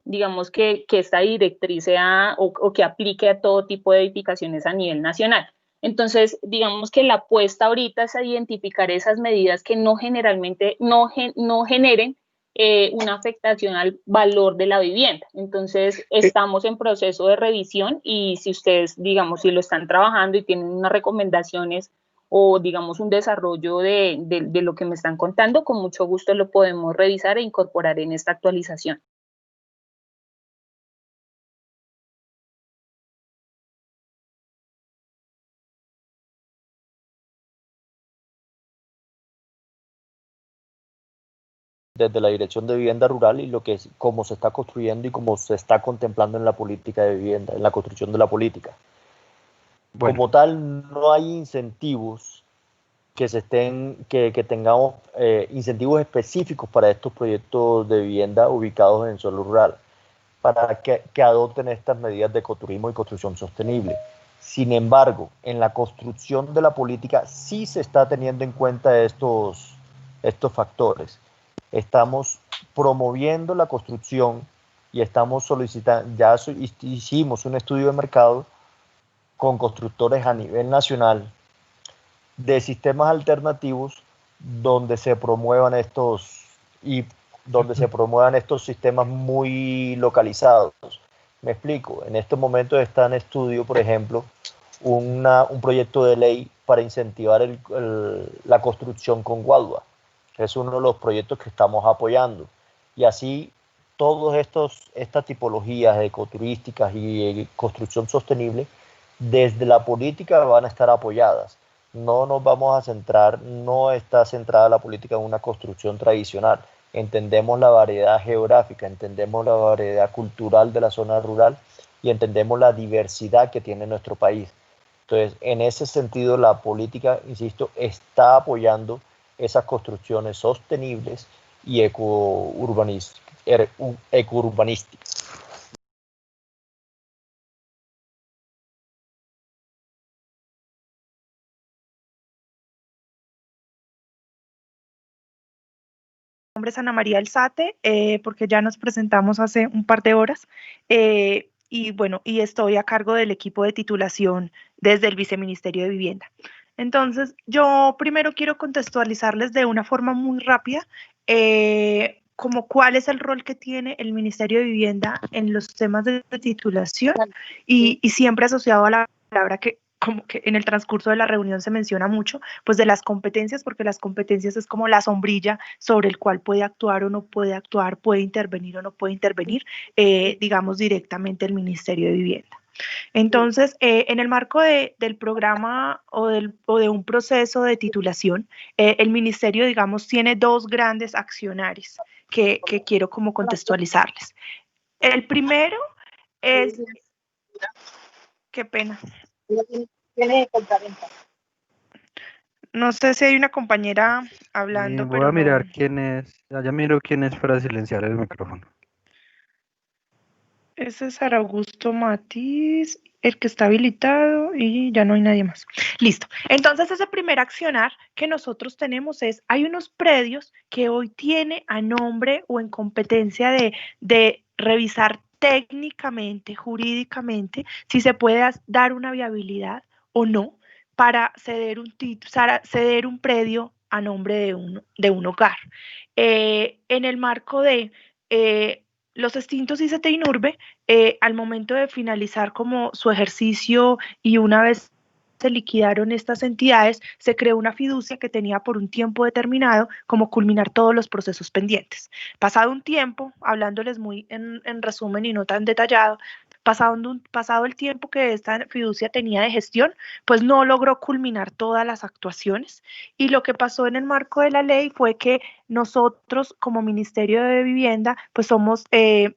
digamos que esta directriz sea o que aplique a todo tipo de edificaciones a nivel nacional. Entonces, digamos que la apuesta ahorita es a identificar esas medidas que no generalmente no generen una afectación al valor de la vivienda. Entonces, estamos en proceso de revisión y si ustedes, digamos, si lo están trabajando y tienen unas recomendaciones o, digamos, un desarrollo de lo que me están contando, con mucho gusto lo podemos revisar e incorporar en esta actualización. Desde la Dirección de Vivienda Rural y cómo se está construyendo y cómo se está contemplando en la política de vivienda, en la construcción de la política. Bueno. Como tal, no hay incentivos que tengamos incentivos específicos para estos proyectos de vivienda ubicados en suelo rural, para que adopten estas medidas de ecoturismo y construcción sostenible. Sin embargo, en la construcción de la política sí se está teniendo en cuenta estos factores. Estamos promoviendo la construcción y estamos solicitando, ya hicimos un estudio de mercado con constructores a nivel nacional de sistemas alternativos donde se promuevan estos sistemas muy localizados. Me explico, en estos momentos está en estudio, por ejemplo, un proyecto de ley para incentivar la construcción con guadua. Es uno de los proyectos que estamos apoyando. Y así, todas estas tipologías ecoturísticas y construcción sostenible, desde la política van a estar apoyadas. No nos vamos a centrar, no está centrada la política en una construcción tradicional. Entendemos la variedad geográfica, entendemos la variedad cultural de la zona rural y entendemos la diversidad que tiene nuestro país. Entonces, en ese sentido, la política, insisto, está apoyando esas construcciones sostenibles y ecourbanísticas. Mi nombre es Ana María Alzate, porque ya nos presentamos hace un par de horas, y bueno, y estoy a cargo del equipo de titulación desde el Viceministerio de Vivienda. Entonces, yo primero quiero contextualizarles de una forma muy rápida como cuál es el rol que tiene el Ministerio de Vivienda en los temas de titulación y siempre asociado a la palabra que como que en el transcurso de la reunión se menciona mucho, pues de las competencias, porque las competencias es como la sombrilla sobre el cual puede actuar o no puede actuar, puede intervenir o no puede intervenir, digamos directamente el Ministerio de Vivienda. Entonces, en el marco del programa o de un proceso de titulación, el ministerio, digamos, tiene dos grandes accionarios que quiero como contextualizarles. El primero es... Qué pena. No sé si hay una compañera hablando, voy pero a mirar no. quién es, ya miro quién es para silenciar el micrófono. Ese es Sara Augusto Matiz, el que está habilitado y ya no hay nadie más. Listo. Entonces, ese primer accionar que nosotros tenemos es, hay unos predios que hoy tiene a nombre o en competencia de revisar técnicamente, jurídicamente, si se puede dar una viabilidad o no para ceder un predio a nombre de un hogar. En el marco de los extintos ICT INURBE, al momento de finalizar como su ejercicio y una vez se liquidaron estas entidades, se creó una fiducia que tenía por un tiempo determinado como culminar todos los procesos pendientes. Pasado un tiempo, hablándoles muy en resumen y no tan detallado, pasado el tiempo que esta fiducia tenía de gestión, pues no logró culminar todas las actuaciones, y lo que pasó en el marco de la ley fue que nosotros como Ministerio de Vivienda pues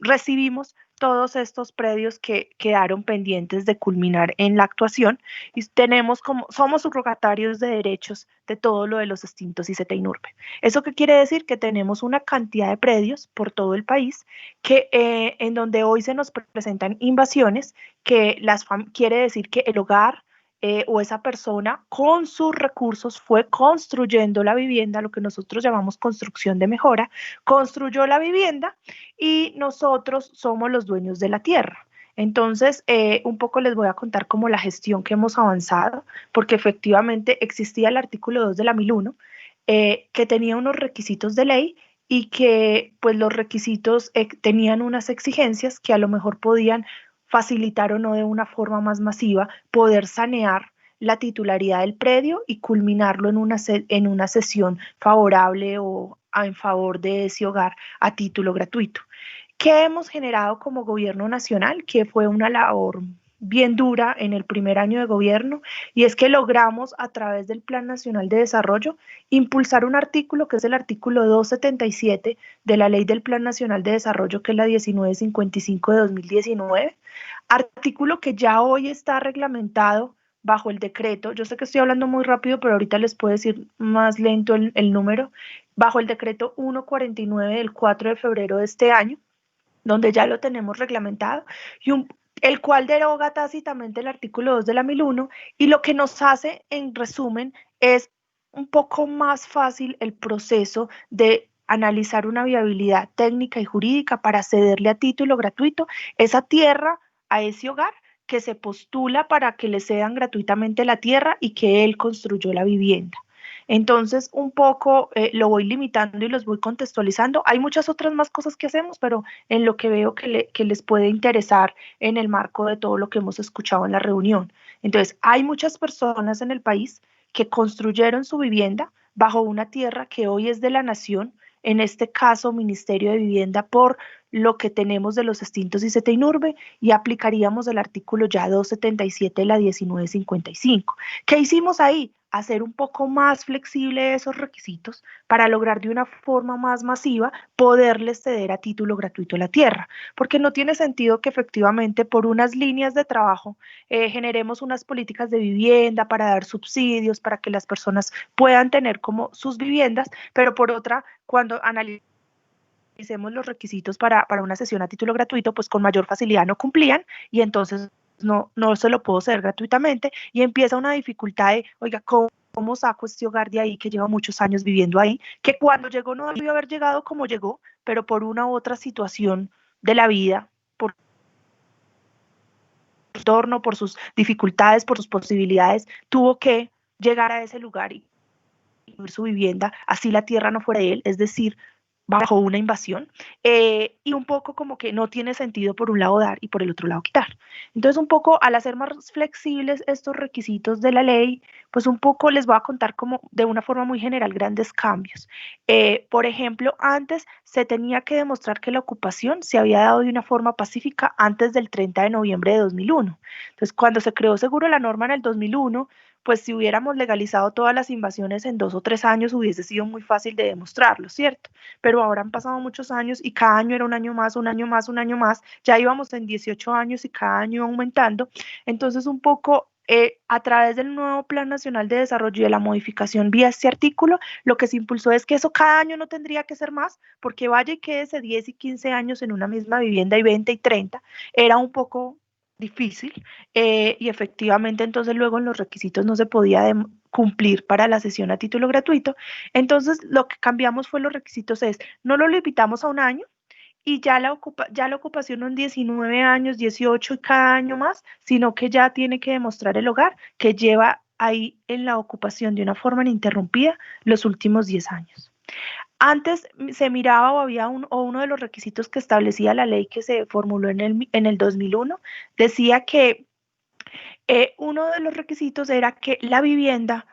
recibimos todos estos predios que quedaron pendientes de culminar en la actuación, y somos subrogatarios de derechos de todo lo de los extintos ICT-INURBE. ¿Eso qué quiere decir? Que tenemos una cantidad de predios por todo el país que en donde hoy se nos presentan invasiones, que quiere decir que el hogar o esa persona con sus recursos fue construyendo la vivienda, lo que nosotros llamamos construcción de mejora, construyó la vivienda y nosotros somos los dueños de la tierra. Entonces, un poco les voy a contar como la gestión que hemos avanzado, porque efectivamente existía el artículo 2 de la 1001, que tenía unos requisitos de ley y que pues los requisitos tenían unas exigencias que a lo mejor podían facilitar o no de una forma más masiva poder sanear la titularidad del predio y culminarlo en una sesión favorable o en favor de ese hogar a título gratuito. ¿Qué hemos generado como gobierno nacional? Que fue una labor bien dura en el primer año de gobierno, y es que logramos a través del Plan Nacional de Desarrollo impulsar un artículo que es el artículo 277 de la Ley del Plan Nacional de Desarrollo, que es la 1955 de 2019, artículo que ya hoy está reglamentado bajo el decreto. Yo sé que estoy hablando muy rápido, pero ahorita les puedo decir más lento el número, bajo el decreto 149 del 4 de febrero de este año, donde ya lo tenemos reglamentado, el cual deroga tácitamente el artículo 2 de la 1001, y lo que nos hace, en resumen, es un poco más fácil el proceso de analizar una viabilidad técnica y jurídica para cederle a título gratuito esa tierra a ese hogar que se postula para que le cedan gratuitamente la tierra y que él construyó la vivienda. Entonces, un poco lo voy limitando y los voy contextualizando. Hay muchas otras más cosas que hacemos, pero en lo que veo que les puede interesar en el marco de todo lo que hemos escuchado en la reunión. Entonces, hay muchas personas en el país que construyeron su vivienda bajo una tierra que hoy es de la nación, en este caso Ministerio de Vivienda, por lo que tenemos de los extintos ICT-INURBE, y aplicaríamos el artículo ya 277 de la 1955. ¿Qué hicimos ahí? Hacer un poco más flexible esos requisitos para lograr de una forma más masiva poderles ceder a título gratuito la tierra, porque no tiene sentido que efectivamente por unas líneas de trabajo generemos unas políticas de vivienda para dar subsidios, para que las personas puedan tener como sus viviendas, pero por otra, cuando analicemos los requisitos para una cesión a título gratuito, pues con mayor facilidad no cumplían, y entonces no se lo puedo ceder gratuitamente, y empieza una dificultad de, oiga, ¿cómo saco este hogar de ahí que lleva muchos años viviendo ahí? Que cuando llegó no debió haber llegado como llegó, pero por una u otra situación de la vida, por su entorno, por sus dificultades, por sus posibilidades, tuvo que llegar a ese lugar y vivir su vivienda, así la tierra no fuera de él, es decir, bajo una invasión, y un poco como que no tiene sentido por un lado dar y por el otro lado quitar. Entonces, un poco al hacer más flexibles estos requisitos de la ley, pues un poco les voy a contar como de una forma muy general grandes cambios. Por ejemplo, antes se tenía que demostrar que la ocupación se había dado de una forma pacífica antes del 30 de noviembre de 2001. Entonces, cuando se creó seguro la norma en el 2001, pues si hubiéramos legalizado todas las invasiones en 2 o 3 años hubiese sido muy fácil de demostrarlo, ¿cierto? Pero ahora han pasado muchos años y cada año era un año más, un año más, un año más. Ya íbamos en 18 años y cada año iba aumentando. Entonces, un poco a través del nuevo Plan Nacional de Desarrollo y de la modificación vía este artículo, lo que se impulsó es que eso cada año no tendría que ser más, porque vaya y quédese 10 y 15 años en una misma vivienda y 20 y 30, era un poco difícil, y efectivamente entonces luego en los requisitos no se podía cumplir para la cesión a título gratuito. Entonces lo que cambiamos fue los requisitos, no lo limitamos a un año y ya la ocupación no en 19 años, 18 y cada año más, sino que ya tiene que demostrar el hogar que lleva ahí en la ocupación de una forma ininterrumpida los últimos 10 años. Antes se miraba o había uno de los requisitos que establecía la ley que se formuló en el 2001, decía que Uno de los requisitos era que la vivienda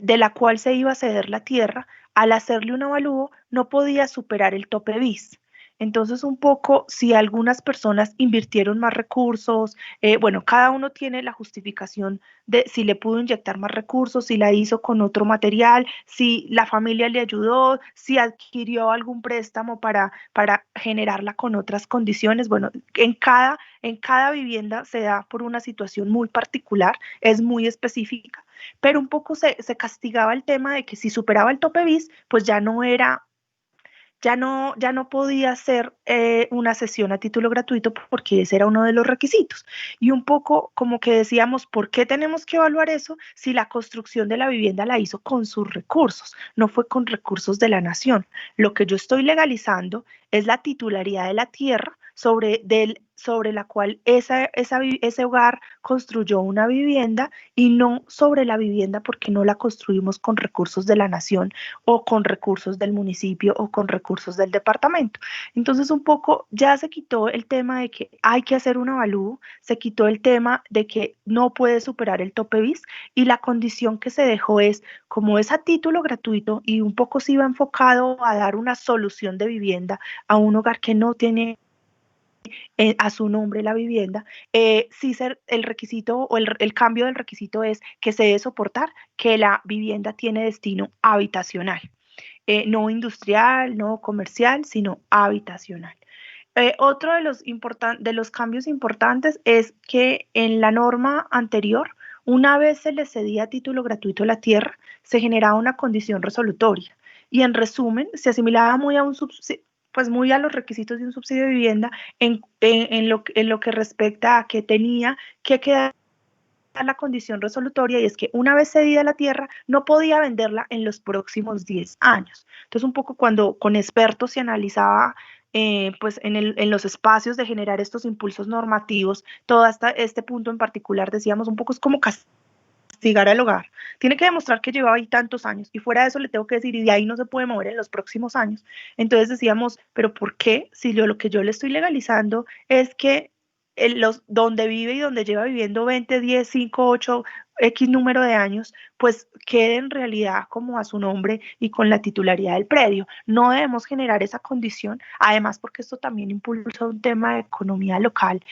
de la cual se iba a ceder la tierra, al hacerle un avalúo, no podía superar el tope BIS. Entonces, un poco, si algunas personas invirtieron más recursos, bueno, cada uno tiene la justificación de si le pudo inyectar más recursos, si la hizo con otro material, si la familia le ayudó, si adquirió algún préstamo para generarla con otras condiciones. Bueno, en cada vivienda se da por una situación muy particular, es muy específica, pero un poco se castigaba el tema de que si superaba el tope BIS, pues ya no podía ser una sesión a título gratuito porque ese era uno de los requisitos. Y un poco como que decíamos, ¿por qué tenemos que evaluar eso si la construcción de la vivienda la hizo con sus recursos, no fue con recursos de la nación? Lo que yo estoy legalizando es la titularidad de la tierra sobre la cual ese hogar construyó una vivienda y no sobre la vivienda porque no la construimos con recursos de la nación o con recursos del municipio o con recursos del departamento. Entonces un poco ya se quitó el tema de que hay que hacer un avalúo, se quitó el tema de que no puede superar el tope BIS y la condición que se dejó es, como es a título gratuito y un poco se iba enfocado a dar una solución de vivienda a un hogar que no tiene a su nombre la vivienda, sí el requisito o el cambio del requisito es que se debe soportar que la vivienda tiene destino habitacional, no industrial, no comercial, sino habitacional. Otro de los cambios importantes es que en la norma anterior, una vez se le cedía a título gratuito la tierra, se generaba una condición resolutoria y en resumen se asimilaba muy a un subsidio, pues muy a los requisitos de un subsidio de vivienda en lo que respecta a que tenía que quedar la condición resolutoria y es que una vez cedida la tierra no podía venderla en los próximos 10 años. Entonces un poco cuando con expertos se analizaba pues en los espacios de generar estos impulsos normativos, todo este punto en particular decíamos un poco es como castigar al hogar. Tiene que demostrar que llevaba ahí tantos años y fuera de eso le tengo que decir y de ahí no se puede mover en los próximos años. Entonces decíamos, pero ¿por qué? Si lo que yo le estoy legalizando es que donde vive y donde lleva viviendo 20, 10, 5, 8, X número de años, pues quede en realidad como a su nombre y con la titularidad del predio. No debemos generar esa condición, además porque esto también impulsa un tema de economía local,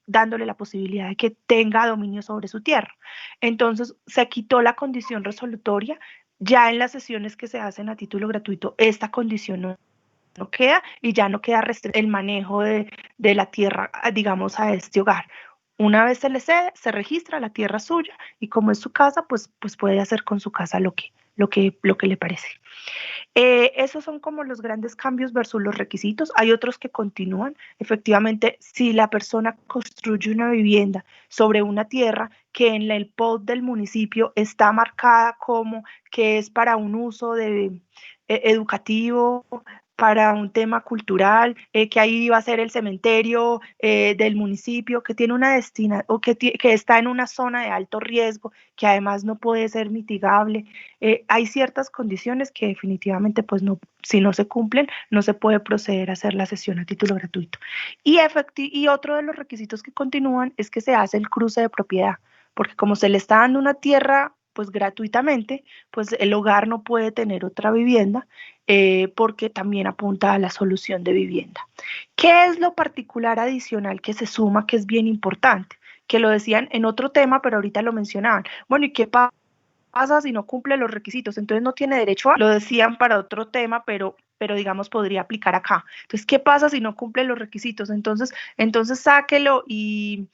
dándole la posibilidad de que tenga dominio sobre su tierra. Entonces se quitó la condición resolutoria, ya en las sesiones que se hacen a título gratuito, esta condición no queda y ya no queda el manejo de la tierra, digamos, a este hogar. Una vez se le cede, se registra la tierra suya y como es su casa, pues puede hacer con su casa lo que le parece. Esos son como los grandes cambios versus los requisitos. Hay otros que continúan. Efectivamente, si la persona construye una vivienda sobre una tierra que en el POD del municipio está marcada como que es para un uso educativo, para un tema cultural, que ahí va a ser el cementerio del municipio, que tiene una destina o que está en una zona de alto riesgo, que además no puede ser mitigable. Hay ciertas condiciones que definitivamente, pues no, si no se cumplen, no se puede proceder a hacer la sesión a título gratuito. Y otro de los requisitos que continúan es que se hace el cruce de propiedad, porque como se le está dando una tierra pues gratuitamente, pues el hogar no puede tener otra vivienda porque también apunta a la solución de vivienda. ¿Qué es lo particular adicional que se suma que es bien importante? Que lo decían en otro tema, pero ahorita lo mencionaban. Bueno, ¿y qué pasa si no cumple los requisitos? Entonces no tiene derecho a, lo decían para otro tema, pero digamos podría aplicar acá. Entonces, ¿qué pasa si no cumple los requisitos? Entonces sáquelo y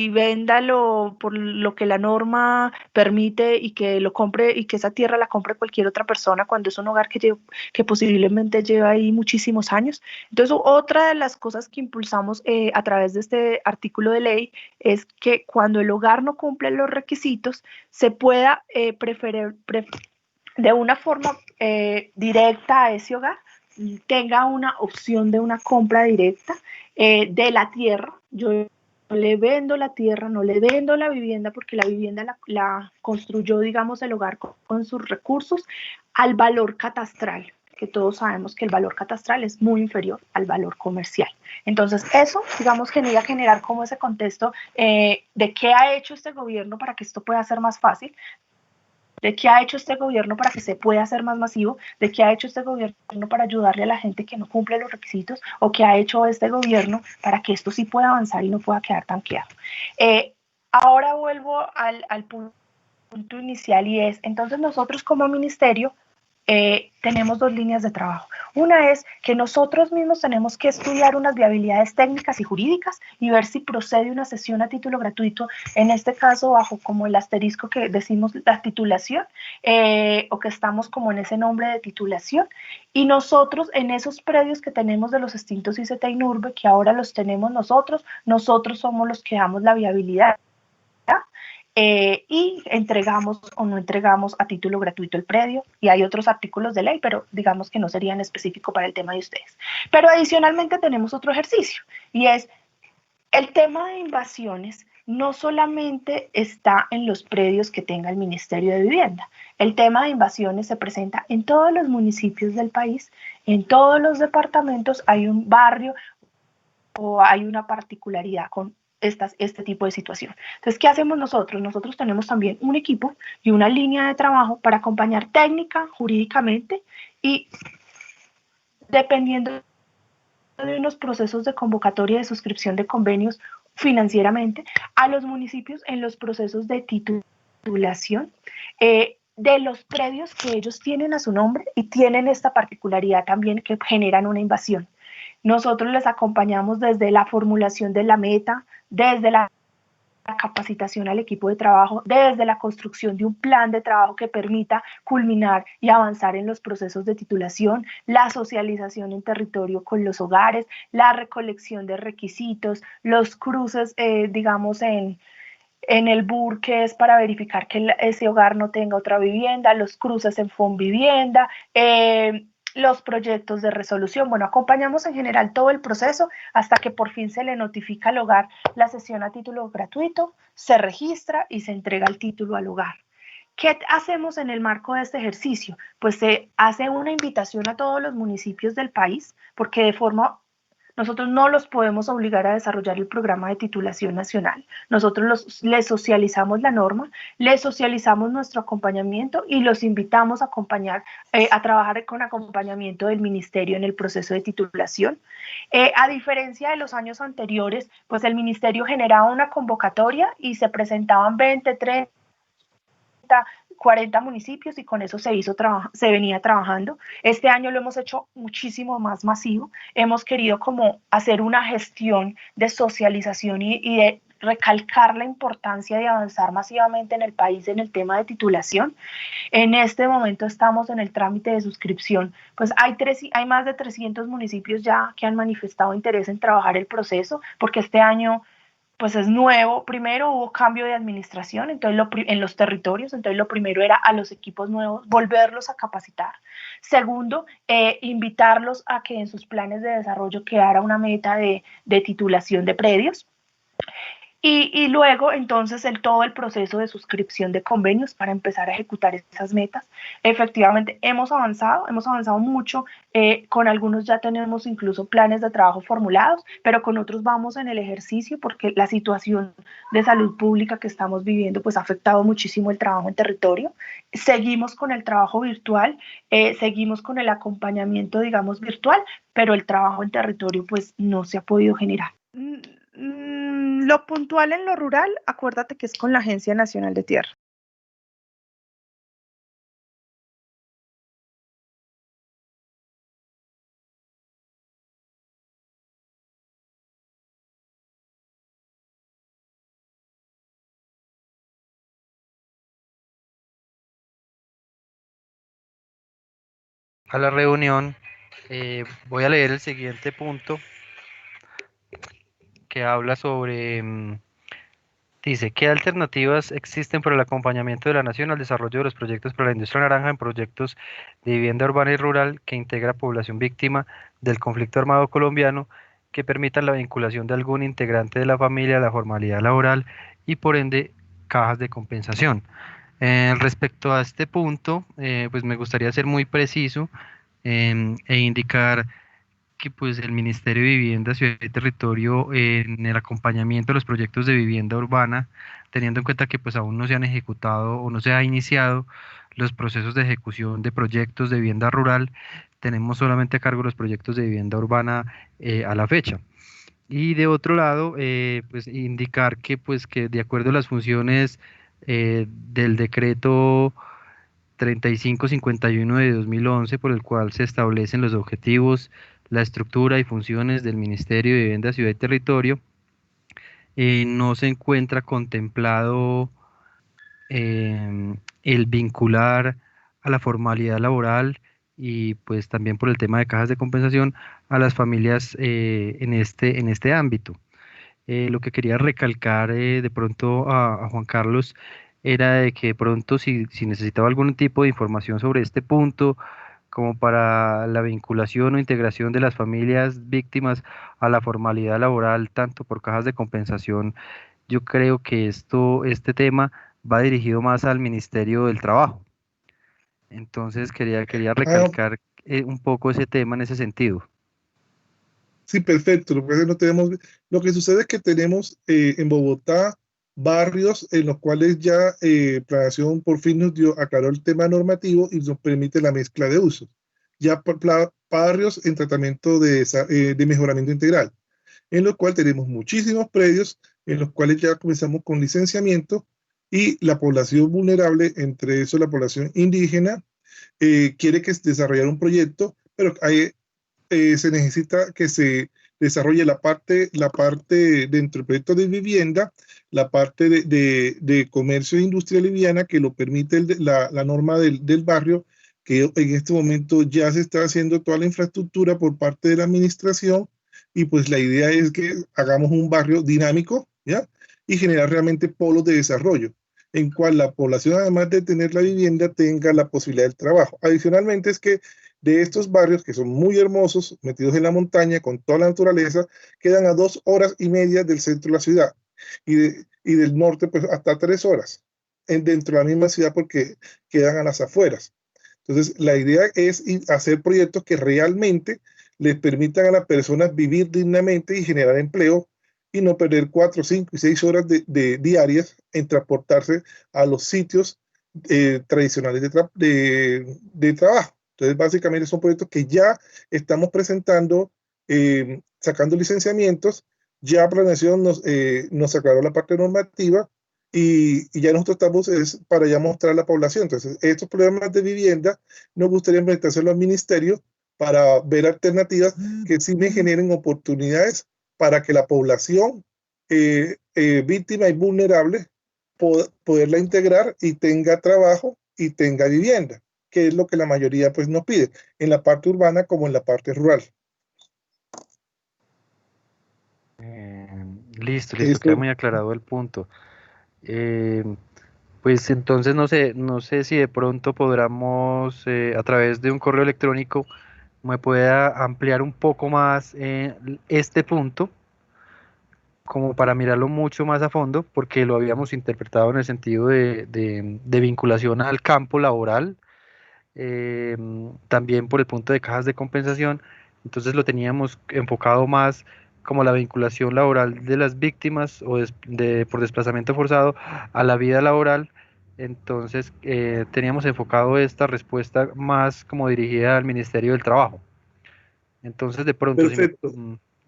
véndalo por lo que la norma permite y que lo compre y que esa tierra la compre cualquier otra persona cuando es un hogar que posiblemente lleva ahí muchísimos años. Entonces, otra de las cosas que impulsamos a través de este artículo de ley es que cuando el hogar no cumple los requisitos, se pueda preferir de una forma directa a ese hogar, tenga una opción de una compra directa de la tierra. Yo le vendo la tierra, no le vendo la vivienda porque la vivienda la construyó, digamos, el hogar con sus recursos al valor catastral. que todos sabemos que el valor catastral es muy inferior al valor comercial. Entonces, eso, digamos, generar como ese contexto de qué ha hecho este gobierno para que esto pueda ser más fácil, de qué ha hecho este gobierno para que se pueda hacer más masivo, de qué ha hecho este gobierno para ayudarle a la gente que no cumple los requisitos, o qué ha hecho este gobierno para que esto sí pueda avanzar y no pueda quedar tanqueado. Ahora vuelvo al punto inicial, y es, entonces nosotros como ministerio tenemos dos líneas de trabajo. Una es que nosotros mismos tenemos que estudiar unas viabilidades técnicas y jurídicas y ver si procede una sesión a título gratuito, en este caso bajo como el asterisco que decimos la titulación, o que estamos como en ese nombre de titulación, y nosotros en esos predios que tenemos de los extintos ICT y NURBE, que ahora los tenemos nosotros somos los que damos la viabilidad. Y entregamos o no entregamos a título gratuito el predio, y hay otros artículos de ley, pero digamos que no serían específicos para el tema de ustedes. Pero adicionalmente tenemos otro ejercicio, y es el tema de invasiones. No solamente está en los predios que tenga el Ministerio de Vivienda. El tema de invasiones se presenta en todos los municipios del país, en todos los departamentos hay un barrio o hay una particularidad con este tipo de situación. Entonces, ¿qué hacemos nosotros? Nosotros tenemos también un equipo y una línea de trabajo para acompañar técnica, jurídicamente, y dependiendo de unos procesos de convocatoria de suscripción de convenios financieramente, a los municipios en los procesos de titulación de los predios que ellos tienen a su nombre y tienen esta particularidad también que generan una invasión. Nosotros les acompañamos desde la formulación de la meta, desde la capacitación al equipo de trabajo, desde la construcción de un plan de trabajo que permita culminar y avanzar en los procesos de titulación, la socialización en territorio con los hogares, la recolección de requisitos, los cruces, digamos, en el BUR, que es para verificar que ese hogar no tenga otra vivienda, los cruces en Fonvivienda, los proyectos de resolución. Bueno, acompañamos en general todo el proceso hasta que por fin se le notifica al hogar la sesión a título gratuito, se registra y se entrega el título al hogar. ¿Qué hacemos en el marco de este ejercicio? Pues se hace una invitación a todos los municipios del país, porque de forma nosotros no los podemos obligar a desarrollar el programa de titulación nacional. Nosotros les socializamos la norma, les socializamos nuestro acompañamiento y los invitamos a acompañar, a trabajar con acompañamiento del ministerio en el proceso de titulación. A diferencia de los años anteriores, pues el ministerio generaba una convocatoria y se presentaban 20, 30, 40 municipios, y con eso se venía trabajando. Este año lo hemos hecho muchísimo más masivo. Hemos querido como hacer una gestión de socialización y de recalcar la importancia de avanzar masivamente en el país en el tema de titulación. En este momento estamos en el trámite de suscripción. Pues hay más de 300 municipios ya que han manifestado interés en trabajar el proceso, porque este año pues es nuevo. Primero hubo cambio de administración, entonces en los territorios, entonces lo primero era a los equipos nuevos volverlos a capacitar. Segundo, invitarlos a que en sus planes de desarrollo quedara una meta de titulación de predios. Y luego, entonces, todo el proceso de suscripción de convenios para empezar a ejecutar esas metas. Efectivamente, hemos avanzado mucho. Con algunos ya tenemos incluso planes de trabajo formulados, pero con otros vamos en el ejercicio, porque la situación de salud pública que estamos viviendo pues ha afectado muchísimo el trabajo en territorio. Seguimos con el trabajo virtual, seguimos con el acompañamiento, digamos, virtual, pero el trabajo en territorio pues no se ha podido generar. Lo puntual en lo rural, acuérdate que es con la Agencia Nacional de Tierra. A la reunión, voy a leer el siguiente punto que habla sobre, dice, ¿qué alternativas existen para el acompañamiento de la nación al desarrollo de los proyectos para la industria naranja en proyectos de vivienda urbana y rural que integra población víctima del conflicto armado colombiano, que permitan la vinculación de algún integrante de la familia a la formalidad laboral y por ende cajas de compensación? Respecto a este punto, pues me gustaría ser muy preciso e indicar que pues el Ministerio de Vivienda, Ciudad y Territorio en el acompañamiento de los proyectos de vivienda urbana, teniendo en cuenta que pues aún no se han ejecutado o no se ha iniciado los procesos de ejecución de proyectos de vivienda rural, tenemos solamente a cargo los proyectos de vivienda urbana a la fecha. Y de otro lado, pues indicar que pues que de acuerdo a las funciones del decreto 3551 de 2011, por el cual se establecen los objetivos, la estructura y funciones del Ministerio de Vivienda, Ciudad y Territorio, no se encuentra contemplado el vincular a la formalidad laboral y pues también por el tema de cajas de compensación a las familias en este ámbito. Lo que quería recalcar de pronto a Juan Carlos era de que de pronto si necesitaba algún tipo de información sobre este punto, como para la vinculación o integración de las familias víctimas a la formalidad laboral, tanto por cajas de compensación, yo creo que este tema va dirigido más al Ministerio del Trabajo. Entonces quería recalcar un poco ese tema en ese sentido. Sí, perfecto. Lo que sucede es que tenemos en Bogotá barrios en los cuales ya Planación por fin aclaró el tema normativo y nos permite la mezcla de usos. Ya barrios en tratamiento de mejoramiento integral, en lo cual tenemos muchísimos predios en los cuales ya comenzamos con licenciamiento y la población vulnerable, entre eso la población indígena, quiere que se desarrollar un proyecto, pero se necesita que se desarrolle la parte dentro del proyecto de vivienda, la parte de comercio e industria liviana que lo permite la norma del barrio, que en este momento ya se está haciendo toda la infraestructura por parte de la administración y pues la idea es que hagamos un barrio dinámico, ¿ya? Y generar realmente polos de desarrollo, en cual la población, además de tener la vivienda, tenga la posibilidad del trabajo. Adicionalmente es que de estos barrios, que son muy hermosos, metidos en la montaña, con toda la naturaleza, quedan a 2 horas y media del centro de la ciudad, y del norte pues hasta 3 horas, dentro de la misma ciudad porque quedan a las afueras. Entonces, la idea es hacer proyectos que realmente les permitan a las personas vivir dignamente y generar empleo y no perder 4, 5 y 6 horas de diarias en transportarse a los sitios tradicionales de trabajo. Entonces, básicamente son proyectos que ya estamos presentando, sacando licenciamientos. Ya Planeación nos aclaró la parte normativa y ya nosotros estamos para ya mostrar a la población. Entonces, estos problemas de vivienda nos gustaría presentárselo al ministerio para ver alternativas que sí me generen oportunidades para que la población víctima y vulnerable poderla integrar y tenga trabajo y tenga vivienda, que es lo que la mayoría pues nos pide, en la parte urbana como en la parte rural. Listo, queda muy aclarado el punto. Pues entonces no sé si de pronto podamos a través de un correo electrónico me pueda ampliar un poco más este punto, como para mirarlo mucho más a fondo, porque lo habíamos interpretado en el sentido de vinculación al campo laboral, también por el punto de cajas de compensación. Entonces lo teníamos enfocado más como la vinculación laboral de las víctimas o por desplazamiento forzado a la vida laboral. Entonces teníamos enfocado esta respuesta más como dirigida al Ministerio del Trabajo. Entonces de pronto,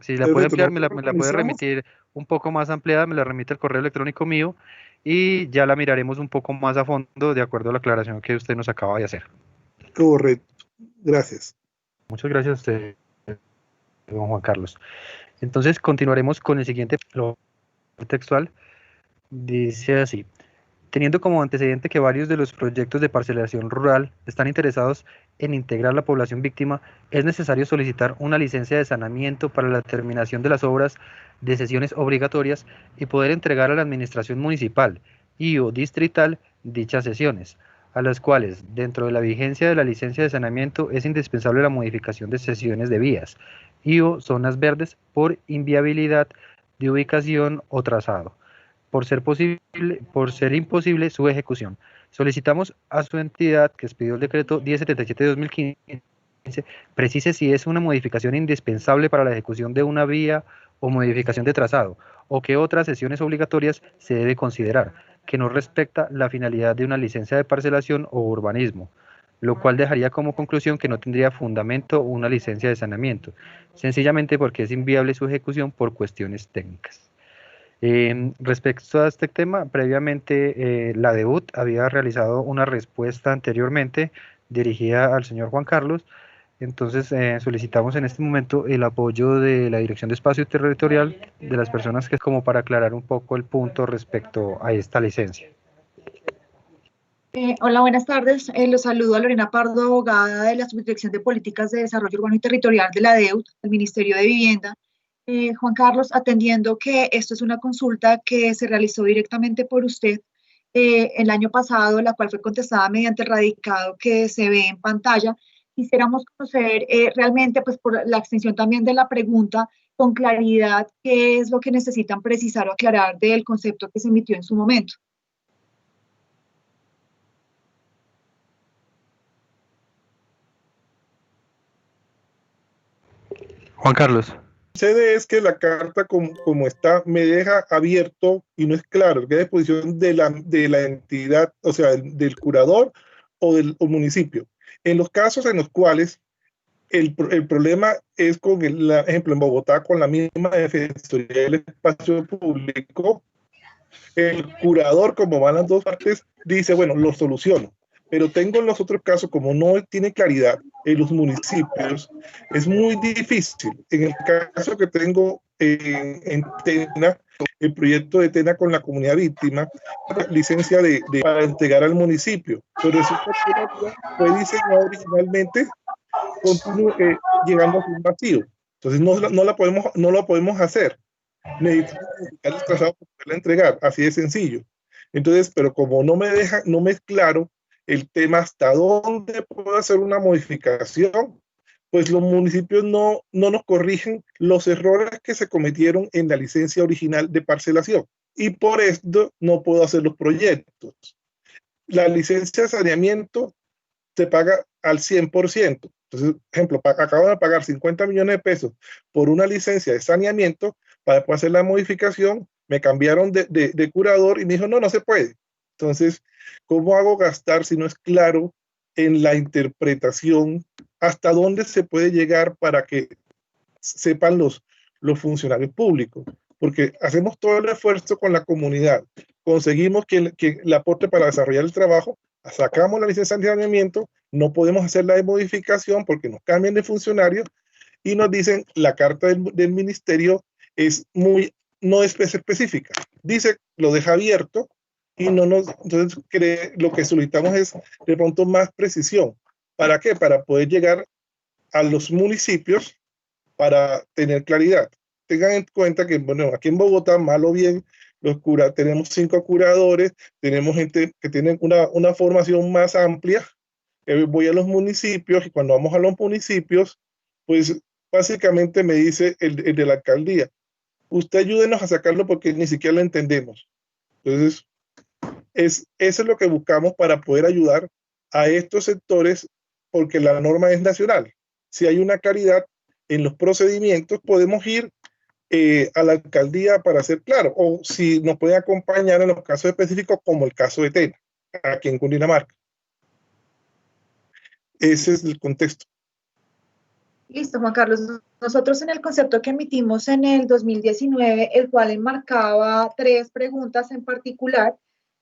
si la puede ampliar, me la puede remitir un poco más ampliada, me la remite el correo electrónico mío y ya la miraremos un poco más a fondo de acuerdo a la aclaración que usted nos acaba de hacer. Correcto, gracias. Muchas gracias a usted, don Juan Carlos. Entonces continuaremos con el siguiente textual. Dice así: teniendo como antecedente que varios de los proyectos de parcelación rural están interesados en integrar la población víctima, es necesario solicitar una licencia de saneamiento para la terminación de las obras de sesiones obligatorias y poder entregar a la administración municipal y o distrital dichas sesiones, a las cuales, dentro de la vigencia de la licencia de saneamiento, es indispensable la modificación de sesiones de vías y o zonas verdes por inviabilidad de ubicación o trazado, por ser imposible su ejecución. Solicitamos a su entidad que expidió el decreto 1077 de 2015 precise si es una modificación indispensable para la ejecución de una vía o modificación de trazado, o qué otras sesiones obligatorias se debe considerar, que no respecta la finalidad de una licencia de parcelación o urbanismo, lo cual dejaría como conclusión que no tendría fundamento una licencia de saneamiento, sencillamente porque es inviable su ejecución por cuestiones técnicas. Respecto a este tema, previamente la DEUT había realizado una respuesta anteriormente dirigida al señor Juan Carlos. Entonces solicitamos en este momento el apoyo de la Dirección de Espacio Territorial, de las personas que como para aclarar un poco el punto respecto a esta licencia. Hola, buenas tardes. Los saludo a Lorena Pardo, abogada de la Subdirección de Políticas de Desarrollo Urbano y Territorial de la DEUT, del Ministerio de Vivienda. Juan Carlos, atendiendo que esto es una consulta que se realizó directamente por usted el año pasado, la cual fue contestada mediante el radicado que se ve en pantalla, quisiéramos conocer realmente, pues por la extensión también de la pregunta, con claridad, qué es lo que necesitan precisar o aclarar del concepto que se emitió en su momento. Juan Carlos. Lo que sucede es que la carta como está me deja abierto y no es claro qué disposición de la entidad, o sea, del curador o del municipio. En los casos en los cuales el problema es con ejemplo, en Bogotá, con la misma Defensoría del Espacio Público, el curador, como van las dos partes, dice, bueno, lo soluciono. Pero tengo en los otros casos, como no tiene claridad en los municipios, es muy difícil. En el caso que tengo en Tena, el proyecto de Tena con la comunidad víctima, licencia para entregar al municipio. Pero resulta que fue diseñado originalmente llegando a un vacío. Entonces no lo podemos hacer. Necesitamos el trazado para poderla entregar, así de sencillo. Entonces, pero como no me es claro el tema hasta dónde puedo hacer una modificación, pues los municipios no nos corrigen los errores que se cometieron en la licencia original de parcelación. Y por esto no puedo hacer los proyectos. La licencia de saneamiento se paga al 100%. Entonces, ejemplo, acabo de pagar 50 millones de pesos por una licencia de saneamiento para poder hacer la modificación, me cambiaron de curador y me dijo, no se puede. Entonces, ¿cómo hago gastar si no es claro en la interpretación hasta dónde se puede llegar para que sepan los funcionarios públicos? Porque hacemos todo el esfuerzo con la comunidad, conseguimos que el aporte para desarrollar el trabajo, sacamos la licencia de saneamiento, no podemos hacer la de modificación porque nos cambian de funcionario y nos dicen la carta del ministerio no es específica. Dice, lo deja abierto y entonces lo que solicitamos es de pronto más precisión. ¿Para qué? Para poder llegar a los municipios para tener claridad. Tengan en cuenta que, bueno, aquí en Bogotá, mal o bien, tenemos 5 curadores, tenemos gente que tiene una formación más amplia. Voy a los municipios y cuando vamos a los municipios, pues básicamente me dice el de la alcaldía, usted ayúdenos a sacarlo porque ni siquiera lo entendemos. Entonces, eso es lo que buscamos para poder ayudar a estos sectores porque la norma es nacional. Si hay una claridad en los procedimientos, podemos ir a la alcaldía para hacer claro, o si nos pueden acompañar en los casos específicos como el caso de Tena, aquí en Cundinamarca. Ese es el contexto. Listo, Juan Carlos. Nosotros en el concepto que emitimos en el 2019, el cual enmarcaba 3 preguntas en particular,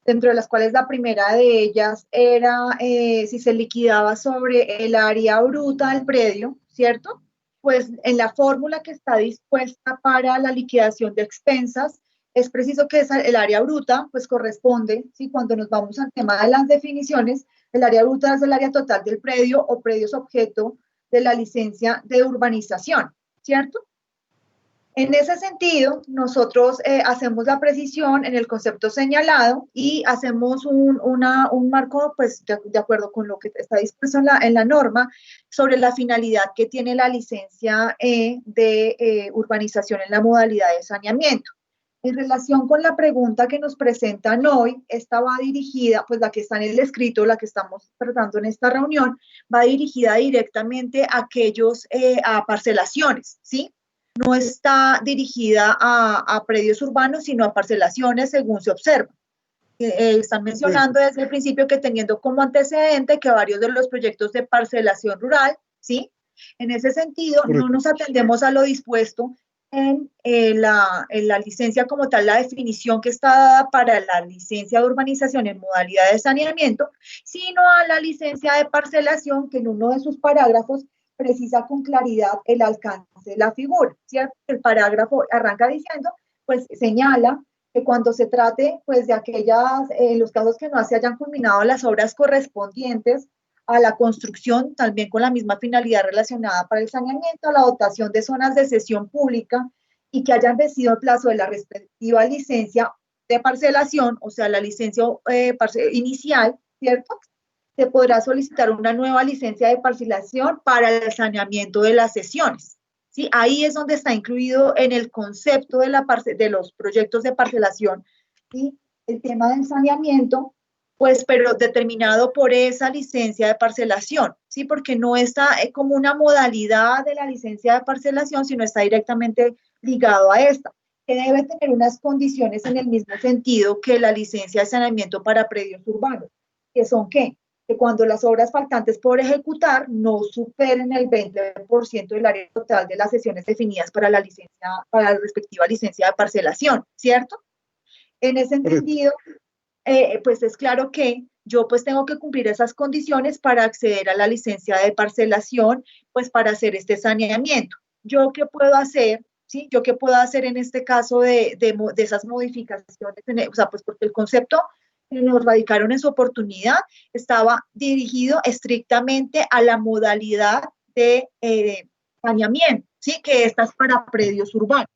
dentro de las cuales la primera de ellas era si se liquidaba sobre el área bruta del predio, ¿cierto? Pues en la fórmula que está dispuesta para la liquidación de expensas, es preciso que el área bruta pues corresponde, ¿sí? Cuando nos vamos al tema de las definiciones, el área bruta es el área total del predio o predios objeto de la licencia de urbanización, ¿cierto? En ese sentido, nosotros hacemos la precisión en el concepto señalado y hacemos un marco, pues, de acuerdo con lo que está dispuesto en la norma, sobre la finalidad que tiene la licencia de urbanización en la modalidad de saneamiento. En relación con la pregunta que nos presentan hoy, esta va dirigida, pues la que está en el escrito, la que estamos tratando en esta reunión, va dirigida directamente a aquellos, a parcelaciones, ¿sí? No está dirigida a predios urbanos, sino a parcelaciones según se observa. Están mencionando desde el principio que teniendo como antecedente que varios de los proyectos de parcelación rural, ¿sí? En ese sentido, no nos atendemos a lo dispuesto en la licencia como tal, la definición que está dada para la licencia de urbanización en modalidad de saneamiento, sino a la licencia de parcelación que en uno de sus parágrafos precisa con claridad el alcance de la figura, ¿cierto? El parágrafo arranca diciendo, pues señala que cuando se trate pues de aquellas, los casos que no se hayan culminado las obras correspondientes a la construcción, también con la misma finalidad relacionada para el saneamiento, a la dotación de zonas de cesión pública y que hayan vencido el plazo de la respectiva licencia de parcelación, o sea, la licencia inicial, ¿cierto? Se podrá solicitar una nueva licencia de parcelación para el saneamiento de las sesiones. ¿Sí? Ahí es donde está incluido en el concepto de los proyectos de parcelación, ¿sí? El tema del saneamiento, pues, pero determinado por esa licencia de parcelación, ¿sí? Porque no está como una modalidad de la licencia de parcelación, sino está directamente ligado a esta, que debe tener unas condiciones en el mismo sentido que la licencia de saneamiento para predios urbanos, que son ¿qué? Que cuando las obras faltantes por ejecutar no superen el 20% del área total de las sesiones definidas para la respectiva licencia de parcelación, ¿cierto? En ese sentido, pues es claro que yo pues tengo que cumplir esas condiciones para acceder a la licencia de parcelación, pues para hacer este saneamiento. ¿Yo qué puedo hacer? ¿Sí? ¿Yo qué puedo hacer en este caso de esas modificaciones? O sea, pues porque el concepto que nos radicaron en su oportunidad estaba dirigido estrictamente a la modalidad de saneamiento, ¿sí? Que esta es para predios urbanos.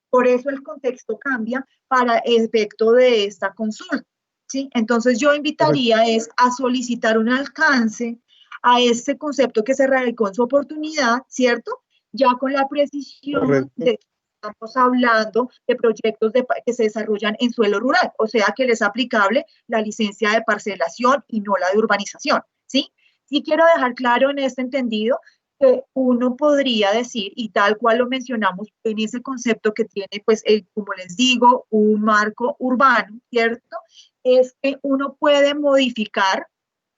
Por eso el contexto cambia para efecto de esta consulta, ¿sí? Entonces yo invitaría es a solicitar un alcance a este concepto que se radicó en su oportunidad, ¿cierto? Ya con la precisión de que estamos hablando de proyectos que se desarrollan en suelo rural, o sea que les es aplicable la licencia de parcelación y no la de urbanización, ¿sí? Sí quiero dejar claro en este entendido que uno podría decir, y tal cual lo mencionamos en ese concepto que tiene, pues, como les digo, un marco urbano, ¿cierto? Es que uno puede modificar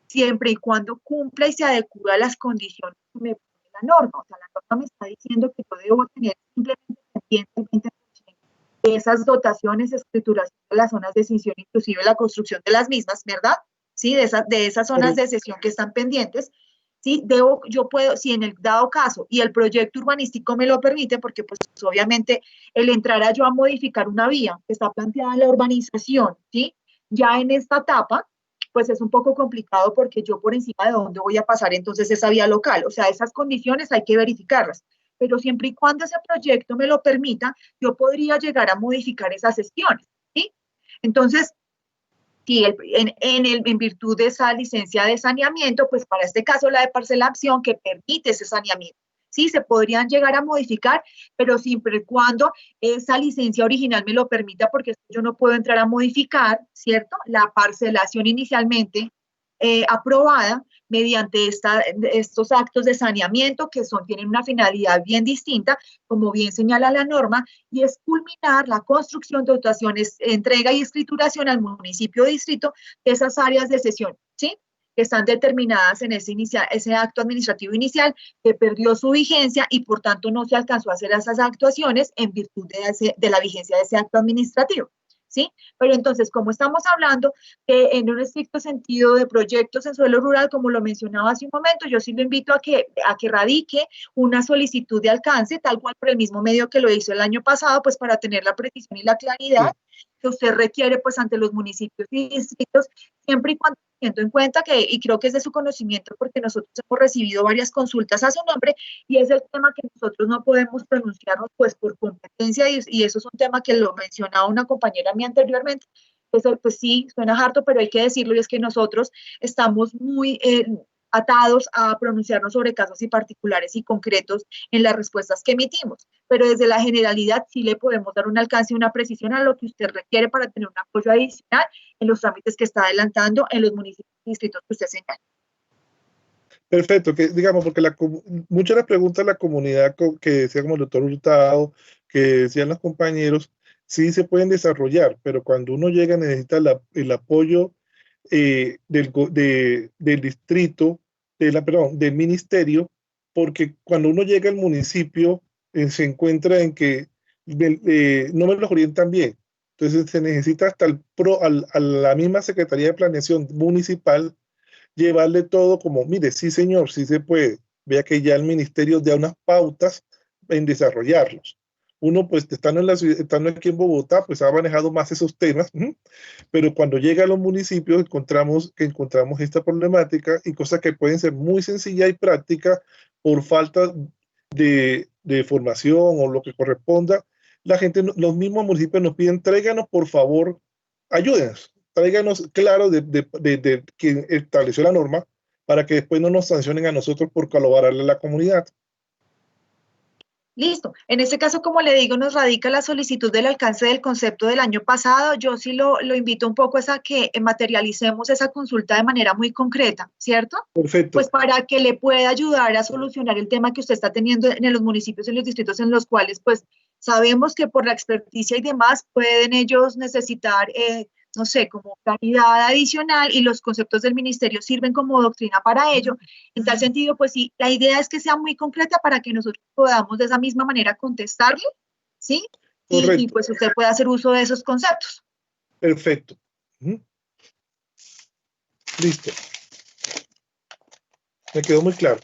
siempre y cuando cumpla y se adecue a las condiciones que me pone la norma. O sea, la norma me está diciendo que yo debo tener simplemente pendiente el 20% de esas dotaciones, escrituración de las zonas de cesión, inclusive la construcción de las mismas, ¿verdad? Sí, de esas zonas de cesión que están pendientes. Sí, yo puedo, si en el dado caso y el proyecto urbanístico me lo permite, porque pues obviamente el entrar a yo a modificar una vía que está planteada en la urbanización, ¿sí? Ya en esta etapa, pues es un poco complicado porque yo por encima de dónde voy a pasar entonces esa vía local, o sea, esas condiciones hay que verificarlas, pero siempre y cuando ese proyecto me lo permita, yo podría llegar a modificar esas sesiones, ¿sí? Entonces, si en virtud de esa licencia de saneamiento, pues para este caso la de parcelación que permite ese saneamiento. Sí, se podrían llegar a modificar, pero siempre y cuando esa licencia original me lo permita, porque yo no puedo entrar a modificar, ¿cierto? La parcelación inicialmente aprobada mediante estos actos de saneamiento que tienen una finalidad bien distinta, como bien señala la norma, y es culminar la construcción, dotaciones, entrega y escrituración al municipio o distrito de esas áreas de cesión, ¿sí? Que están determinadas en ese acto administrativo inicial que perdió su vigencia y por tanto no se alcanzó a hacer esas actuaciones en virtud de la vigencia de ese acto administrativo, ¿sí? Pero entonces, como estamos hablando en un estricto sentido de proyectos en suelo rural, como lo mencionaba hace un momento, yo sí lo invito a que radique una solicitud de alcance, tal cual por el mismo medio que lo hizo el año pasado, pues para tener la precisión y la claridad que usted requiere pues ante los municipios y distritos, siempre y cuando teniendo en cuenta y creo que es de su conocimiento porque nosotros hemos recibido varias consultas a su nombre y es el tema que nosotros no podemos pronunciarnos pues por competencia y eso es un tema que lo mencionaba una compañera mía anteriormente, pues sí, suena harto, pero hay que decirlo y es que nosotros estamos muy atados a pronunciarnos sobre casos y particulares y concretos en las respuestas que emitimos, pero desde la generalidad sí le podemos dar un alcance y una precisión a lo que usted requiere para tener un apoyo adicional en los trámites que está adelantando en los municipios y distritos que usted señala. Perfecto, que digamos, porque muchas de las preguntas de la comunidad que decía como el doctor Hurtado, que decían los compañeros, sí se pueden desarrollar, pero cuando uno llega necesita el apoyo del distrito, perdón, del ministerio, porque cuando uno llega al municipio se encuentra en que no me los orientan bien. Entonces se necesita hasta a la misma Secretaría de Planeación Municipal llevarle todo como, mire, sí señor, sí se puede. Vea que ya el ministerio da unas pautas en desarrollarlos. Uno, pues, estando aquí en Bogotá, pues ha manejado más esos temas, pero cuando llega a los municipios encontramos esta problemática y cosas que pueden ser muy sencillas y prácticas por falta de formación o lo que corresponda. La gente, los mismos municipios nos piden, tráiganos por favor, ayúdenos, tráiganos claro de quien estableció la norma para que después no nos sancionen a nosotros por colaborarle a la comunidad. Listo. En este caso, como le digo, nos radica la solicitud del alcance del concepto del año pasado. Yo sí lo invito un poco a que materialicemos esa consulta de manera muy concreta, ¿cierto? Perfecto. Pues para que le pueda ayudar a solucionar el tema que usted está teniendo en los municipios y en los distritos en los cuales, pues, sabemos que por la experticia y demás pueden ellos necesitar no sé, como claridad adicional y los conceptos del ministerio sirven como doctrina para ello. En tal sentido, pues sí, la idea es que sea muy concreta para que nosotros podamos de esa misma manera contestarle, ¿sí? Y pues usted pueda hacer uso de esos conceptos. Perfecto. Listo. Me quedó muy claro.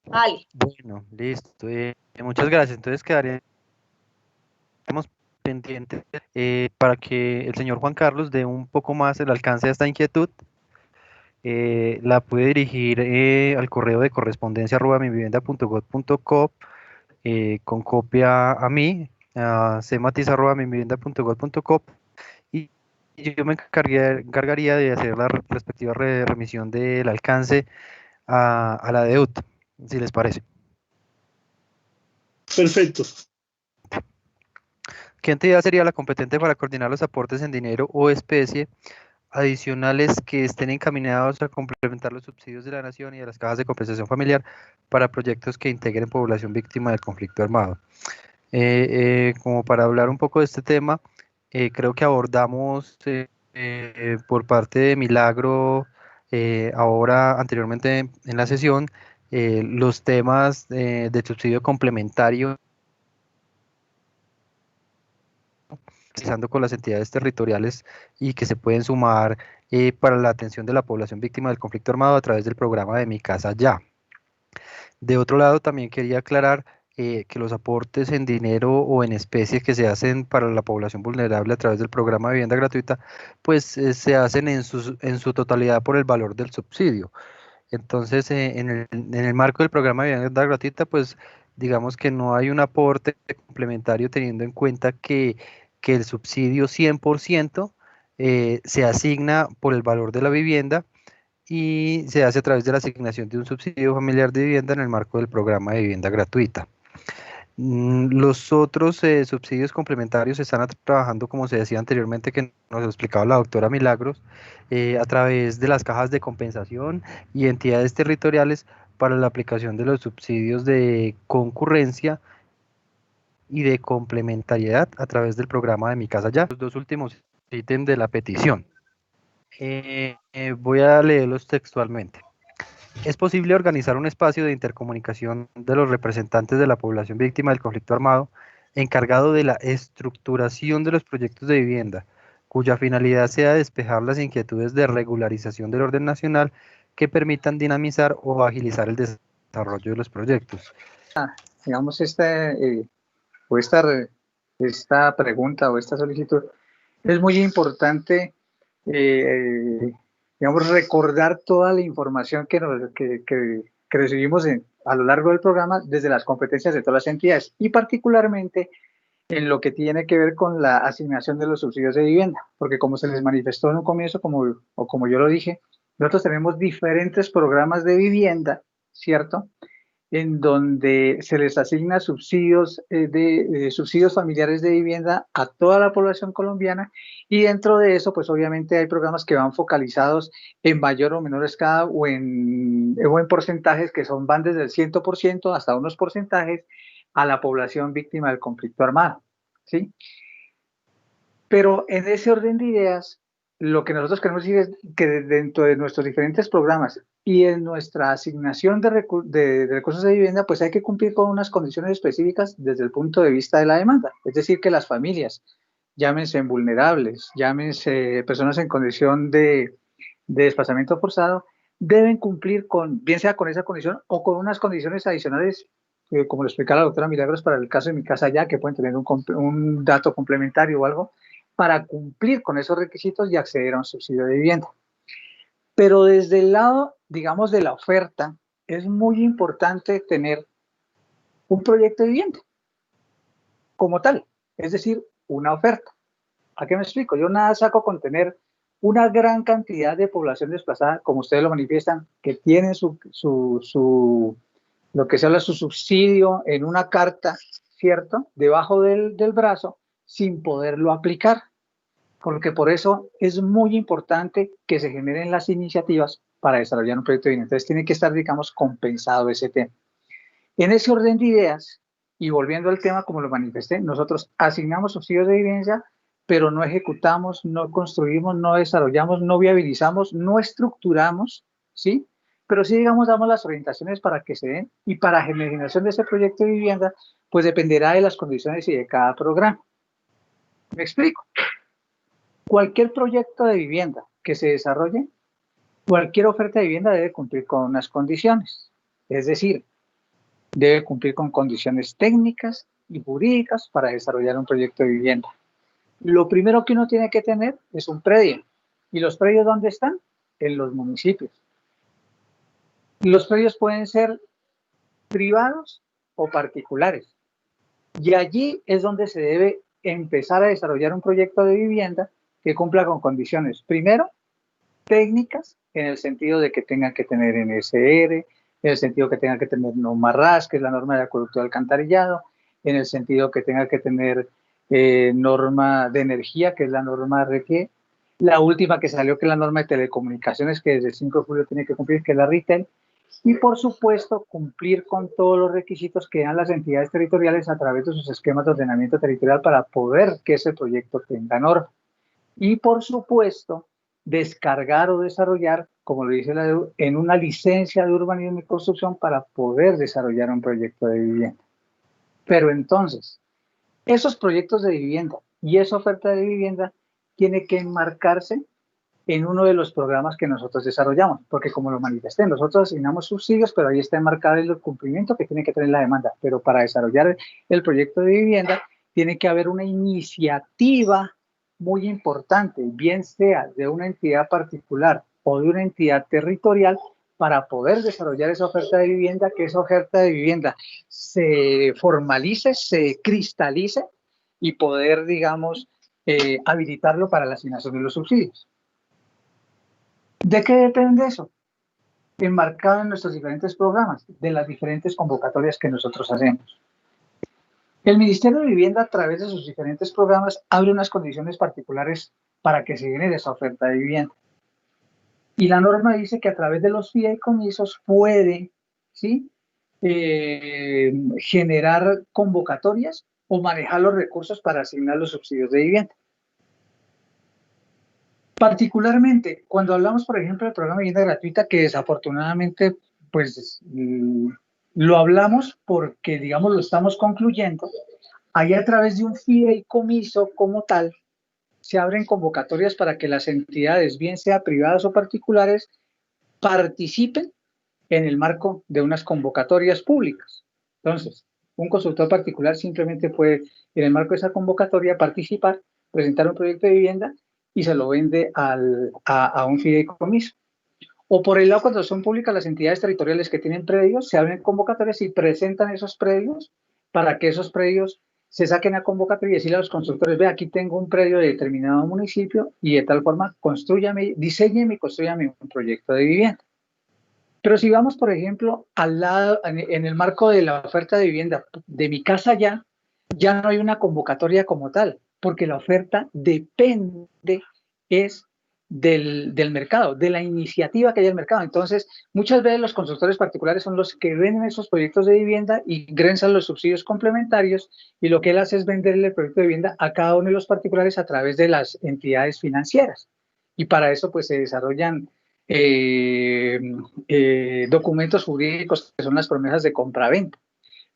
Vale. Bueno, listo. Muchas gracias. Entonces quedaremos pendientes para que el señor Juan Carlos dé un poco más el alcance de esta inquietud. La puede dirigir al correo de correspondencia@mivivienda.gov.co con copia a mí, a cmatiz@mivivienda.gov.co, y yo me encargaría de hacer la respectiva remisión del alcance a la DEUT, si les parece. Perfecto. ¿Qué entidad sería la competente para coordinar los aportes en dinero o especie adicionales que estén encaminados a complementar los subsidios de la nación y de las cajas de compensación familiar para proyectos que integren población víctima del conflicto armado? Como para hablar un poco de este tema, creo que abordamos por parte de Milagro, ahora anteriormente en la sesión, los temas de subsidio complementario con las entidades territoriales y que se pueden sumar para la atención de la población víctima del conflicto armado a través del programa de Mi Casa Ya. De otro lado, también quería aclarar que los aportes en dinero o en especie que se hacen para la población vulnerable a través del programa de vivienda gratuita, pues se hacen en su totalidad por el valor del subsidio. Entonces, en el marco del programa de vivienda gratuita, pues digamos que no hay un aporte complementario teniendo en cuenta que el subsidio 100% se asigna por el valor de la vivienda y se hace a través de la asignación de un subsidio familiar de vivienda en el marco del programa de vivienda gratuita. Los otros subsidios complementarios se están trabajando, como se decía anteriormente, que nos explicaba la doctora Milagros, a través de las cajas de compensación y entidades territoriales para la aplicación de los subsidios de concurrencia y de complementariedad a través del programa de Mi Casa Ya. Los dos últimos ítems de la petición. Voy a leerlos textualmente. Es posible organizar un espacio de intercomunicación de los representantes de la población víctima del conflicto armado encargado de la estructuración de los proyectos de vivienda, cuya finalidad sea despejar las inquietudes de regularización del orden nacional que permitan dinamizar o agilizar el desarrollo de los proyectos. Digamos, esta pregunta o esta solicitud es muy importante, digamos, recordar toda la información que recibimos a lo largo del programa desde las competencias de todas las entidades y particularmente en lo que tiene que ver con la asignación de los subsidios de vivienda, porque como se les manifestó en un comienzo, como yo lo dije, Nosotros tenemos diferentes programas de vivienda, ¿cierto? En donde se les asigna subsidios, subsidios familiares de vivienda a toda la población colombiana, y dentro de eso, pues obviamente hay programas que van focalizados en mayor o menor escala o en porcentajes que van desde el 100% hasta unos porcentajes a la población víctima del conflicto armado, ¿sí? Pero en ese orden de ideas, lo que nosotros queremos decir es que dentro de nuestros diferentes programas y en nuestra asignación de recursos de vivienda, pues hay que cumplir con unas condiciones específicas desde el punto de vista de la demanda. Es decir, que las familias, llámense vulnerables, llámense personas en condición de desplazamiento forzado, deben cumplir con, bien sea con esa condición o con unas condiciones adicionales, como lo explica la doctora Milagros para el caso de Mi Casa Ya, que pueden tener un dato complementario o algo, para cumplir con esos requisitos y acceder a un subsidio de vivienda. Pero desde el lado, digamos, de la oferta, es muy importante tener un proyecto de vivienda como tal, es decir, una oferta. ¿A qué me explico? Yo nada saco con tener una gran cantidad de población desplazada, como ustedes lo manifiestan, que tienen lo que se habla, su subsidio en una carta, ¿cierto?, debajo del brazo, sin poderlo aplicar. Porque por eso es muy importante que se generen las iniciativas para desarrollar un proyecto de vivienda. Entonces tiene que estar, digamos, compensado ese tema. En ese orden de ideas, y volviendo al tema como lo manifesté, nosotros asignamos subsidios de vivienda, pero no ejecutamos, no construimos, no desarrollamos, no viabilizamos, no estructuramos, ¿sí? Pero sí, digamos, damos las orientaciones para que se den, y para la generación de ese proyecto de vivienda, pues dependerá de las condiciones y de cada programa. ¿Me explico? Cualquier proyecto de vivienda que se desarrolle, cualquier oferta de vivienda debe cumplir con unas condiciones. Es decir, debe cumplir con condiciones técnicas y jurídicas para desarrollar un proyecto de vivienda. Lo primero que uno tiene que tener es un predio. ¿Y los predios dónde están? En los municipios. Los predios pueden ser privados o particulares. Y allí es donde se debe empezar a desarrollar un proyecto de vivienda que cumpla con condiciones, primero, técnicas, en el sentido de que tenga que tener NSR, en el sentido que tenga que tener norma RAS, que es la norma de acueducto de alcantarillado, en el sentido que tenga que tener norma de energía, que es la norma REQUE, la última que salió, que es la norma de telecomunicaciones, que desde el 5 de julio tiene que cumplir, que es la RITEL, y por supuesto cumplir con todos los requisitos que dan las entidades territoriales a través de sus esquemas de ordenamiento territorial para poder que ese proyecto tenga norma. Y por supuesto, descargar o desarrollar, como lo dice la DEU, en una licencia de urbanismo y construcción para poder desarrollar un proyecto de vivienda. Pero entonces, esos proyectos de vivienda y esa oferta de vivienda tiene que enmarcarse en uno de los programas que nosotros desarrollamos, porque como lo manifesté, nosotros asignamos subsidios, pero ahí está enmarcado el cumplimiento que tiene que tener la demanda. Pero para desarrollar el proyecto de vivienda tiene que haber una iniciativa muy importante, bien sea de una entidad particular o de una entidad territorial, para poder desarrollar esa oferta de vivienda, que esa oferta de vivienda se formalice, se cristalice y poder, digamos, habilitarlo para la asignación de los subsidios. ¿De qué depende eso? Enmarcado en nuestros diferentes programas, de las diferentes convocatorias que nosotros hacemos. El Ministerio de Vivienda, a través de sus diferentes programas, abre unas condiciones particulares para que se genere esa oferta de vivienda. Y la norma dice que a través de los fideicomisos puede, ¿sí?, generar convocatorias o manejar los recursos para asignar los subsidios de vivienda. Particularmente, cuando hablamos, por ejemplo, del programa de vivienda gratuita, que desafortunadamente, pues, lo hablamos porque, digamos, lo estamos concluyendo, ahí a través de un fideicomiso como tal, se abren convocatorias para que las entidades, bien sea privadas o particulares, participen en el marco de unas convocatorias públicas. Entonces, un constructor particular simplemente puede, en el marco de esa convocatoria, participar, presentar un proyecto de vivienda y se lo vende a un fideicomiso. O por el lado, cuando son públicas las entidades territoriales que tienen predios, se abren convocatorias y presentan esos predios para que esos predios se saquen a convocatoria y decirle a los constructores, ve, aquí tengo un predio de determinado municipio y de tal forma diseñeme y construyame un proyecto de vivienda. Pero si vamos, por ejemplo, al lado, en el marco de la oferta de vivienda de mi casa ya no hay una convocatoria como tal, porque la oferta depende del mercado, de la iniciativa que hay en el mercado. Entonces, muchas veces los constructores particulares son los que venden esos proyectos de vivienda y ingresan los subsidios complementarios, y lo que él hace es venderle el proyecto de vivienda a cada uno de los particulares a través de las entidades financieras. Y para eso pues se desarrollan documentos jurídicos que son las promesas de compraventa.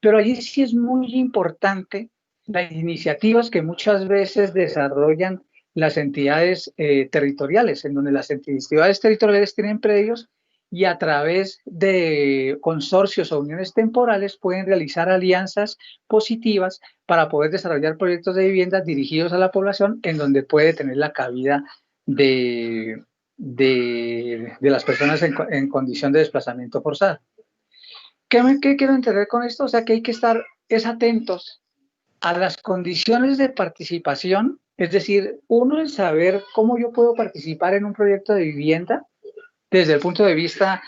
Pero allí sí es muy importante las iniciativas que muchas veces desarrollan las entidades territoriales, en donde las entidades territoriales tienen predios y a través de consorcios o uniones temporales pueden realizar alianzas positivas para poder desarrollar proyectos de vivienda dirigidos a la población, en donde puede tener la cabida de las personas en condición de desplazamiento forzado. ¿Qué quiero entender con esto? O sea, que hay que estar atentos a las condiciones de participación, es decir, uno, el saber cómo yo puedo participar en un proyecto de vivienda desde el punto de vista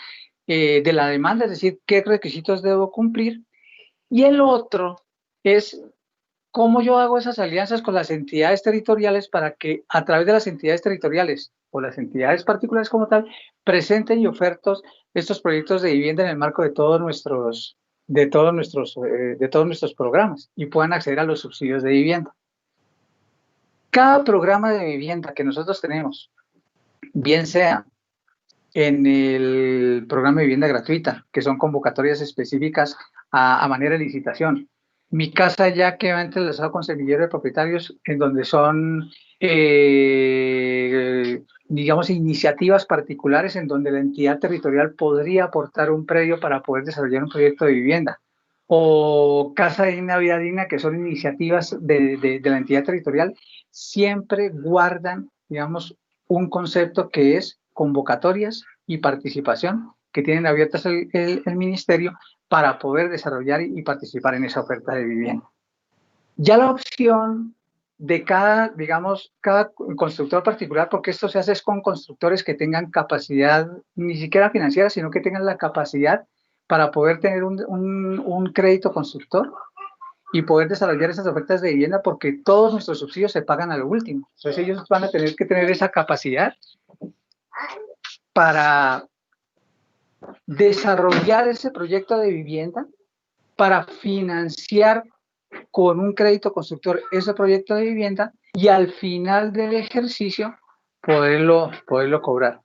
de la demanda, es decir, qué requisitos debo cumplir, y el otro es cómo yo hago esas alianzas con las entidades territoriales para que a través de las entidades territoriales o las entidades particulares como tal presenten y oferten estos proyectos de vivienda en el marco de todos nuestros programas y puedan acceder a los subsidios de vivienda. Cada programa de vivienda que nosotros tenemos, bien sea en el programa de vivienda gratuita, que son convocatorias específicas a manera de licitación, Mi Casa Ya, que va entrelazado con Semillero de Propietarios, en donde son, digamos, iniciativas particulares en donde la entidad territorial podría aportar un predio para poder desarrollar un proyecto de vivienda. O Casa Digna, Vida Digna, que son iniciativas de la entidad territorial, siempre guardan, digamos, un concepto que es convocatorias y participación que tienen abiertas el ministerio para poder desarrollar y participar en esa oferta de vivienda. Ya la opción de cada constructor particular, porque esto se hace es con constructores que tengan capacidad, ni siquiera financiera, sino que tengan la capacidad para poder tener un crédito constructor y poder desarrollar esas ofertas de vivienda, porque todos nuestros subsidios se pagan a lo último. Entonces ellos van a tener que tener esa capacidad para desarrollar ese proyecto de vivienda, para financiar con un crédito constructor ese proyecto de vivienda y al final del ejercicio poderlo cobrar.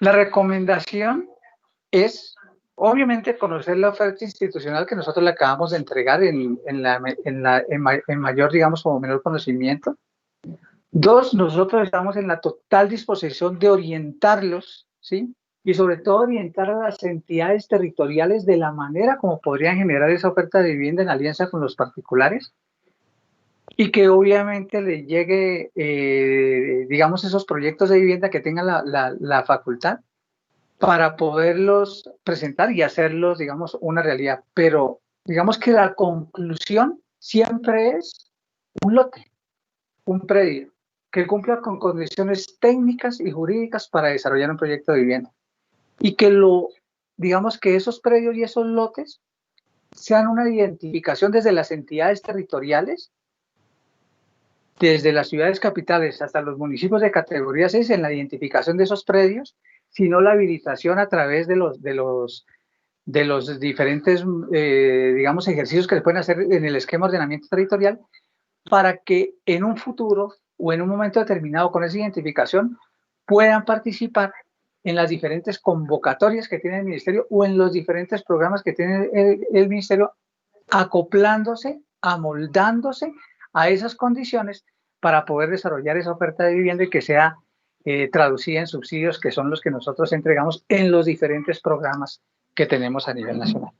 La recomendación es, obviamente, conocer la oferta institucional que nosotros le acabamos de entregar en mayor, digamos, o menor conocimiento. Dos, nosotros estamos en la total disposición de orientarlos, ¿sí? Y sobre todo orientar a las entidades territoriales de la manera como podrían generar esa oferta de vivienda en alianza con los particulares, y que obviamente le llegue, digamos, esos proyectos de vivienda que tengan la facultad para poderlos presentar y hacerlos, digamos, una realidad. Pero digamos que la conclusión siempre es un lote, un predio, que cumpla con condiciones técnicas y jurídicas para desarrollar un proyecto de vivienda. Y que digamos que esos predios y esos lotes sean una identificación desde las entidades territoriales, desde las ciudades capitales hasta los municipios de categoría 6, en la identificación de esos predios, sino la habilitación a través de los diferentes, digamos, ejercicios que se pueden hacer en el esquema de ordenamiento territorial, para que en un futuro o en un momento determinado con esa identificación puedan participar en las diferentes convocatorias que tiene el ministerio o en los diferentes programas que tiene el ministerio, acoplándose, amoldándose a esas condiciones para poder desarrollar esa oferta de vivienda y que sea traducida en subsidios, que son los que nosotros entregamos en los diferentes programas que tenemos a nivel nacional.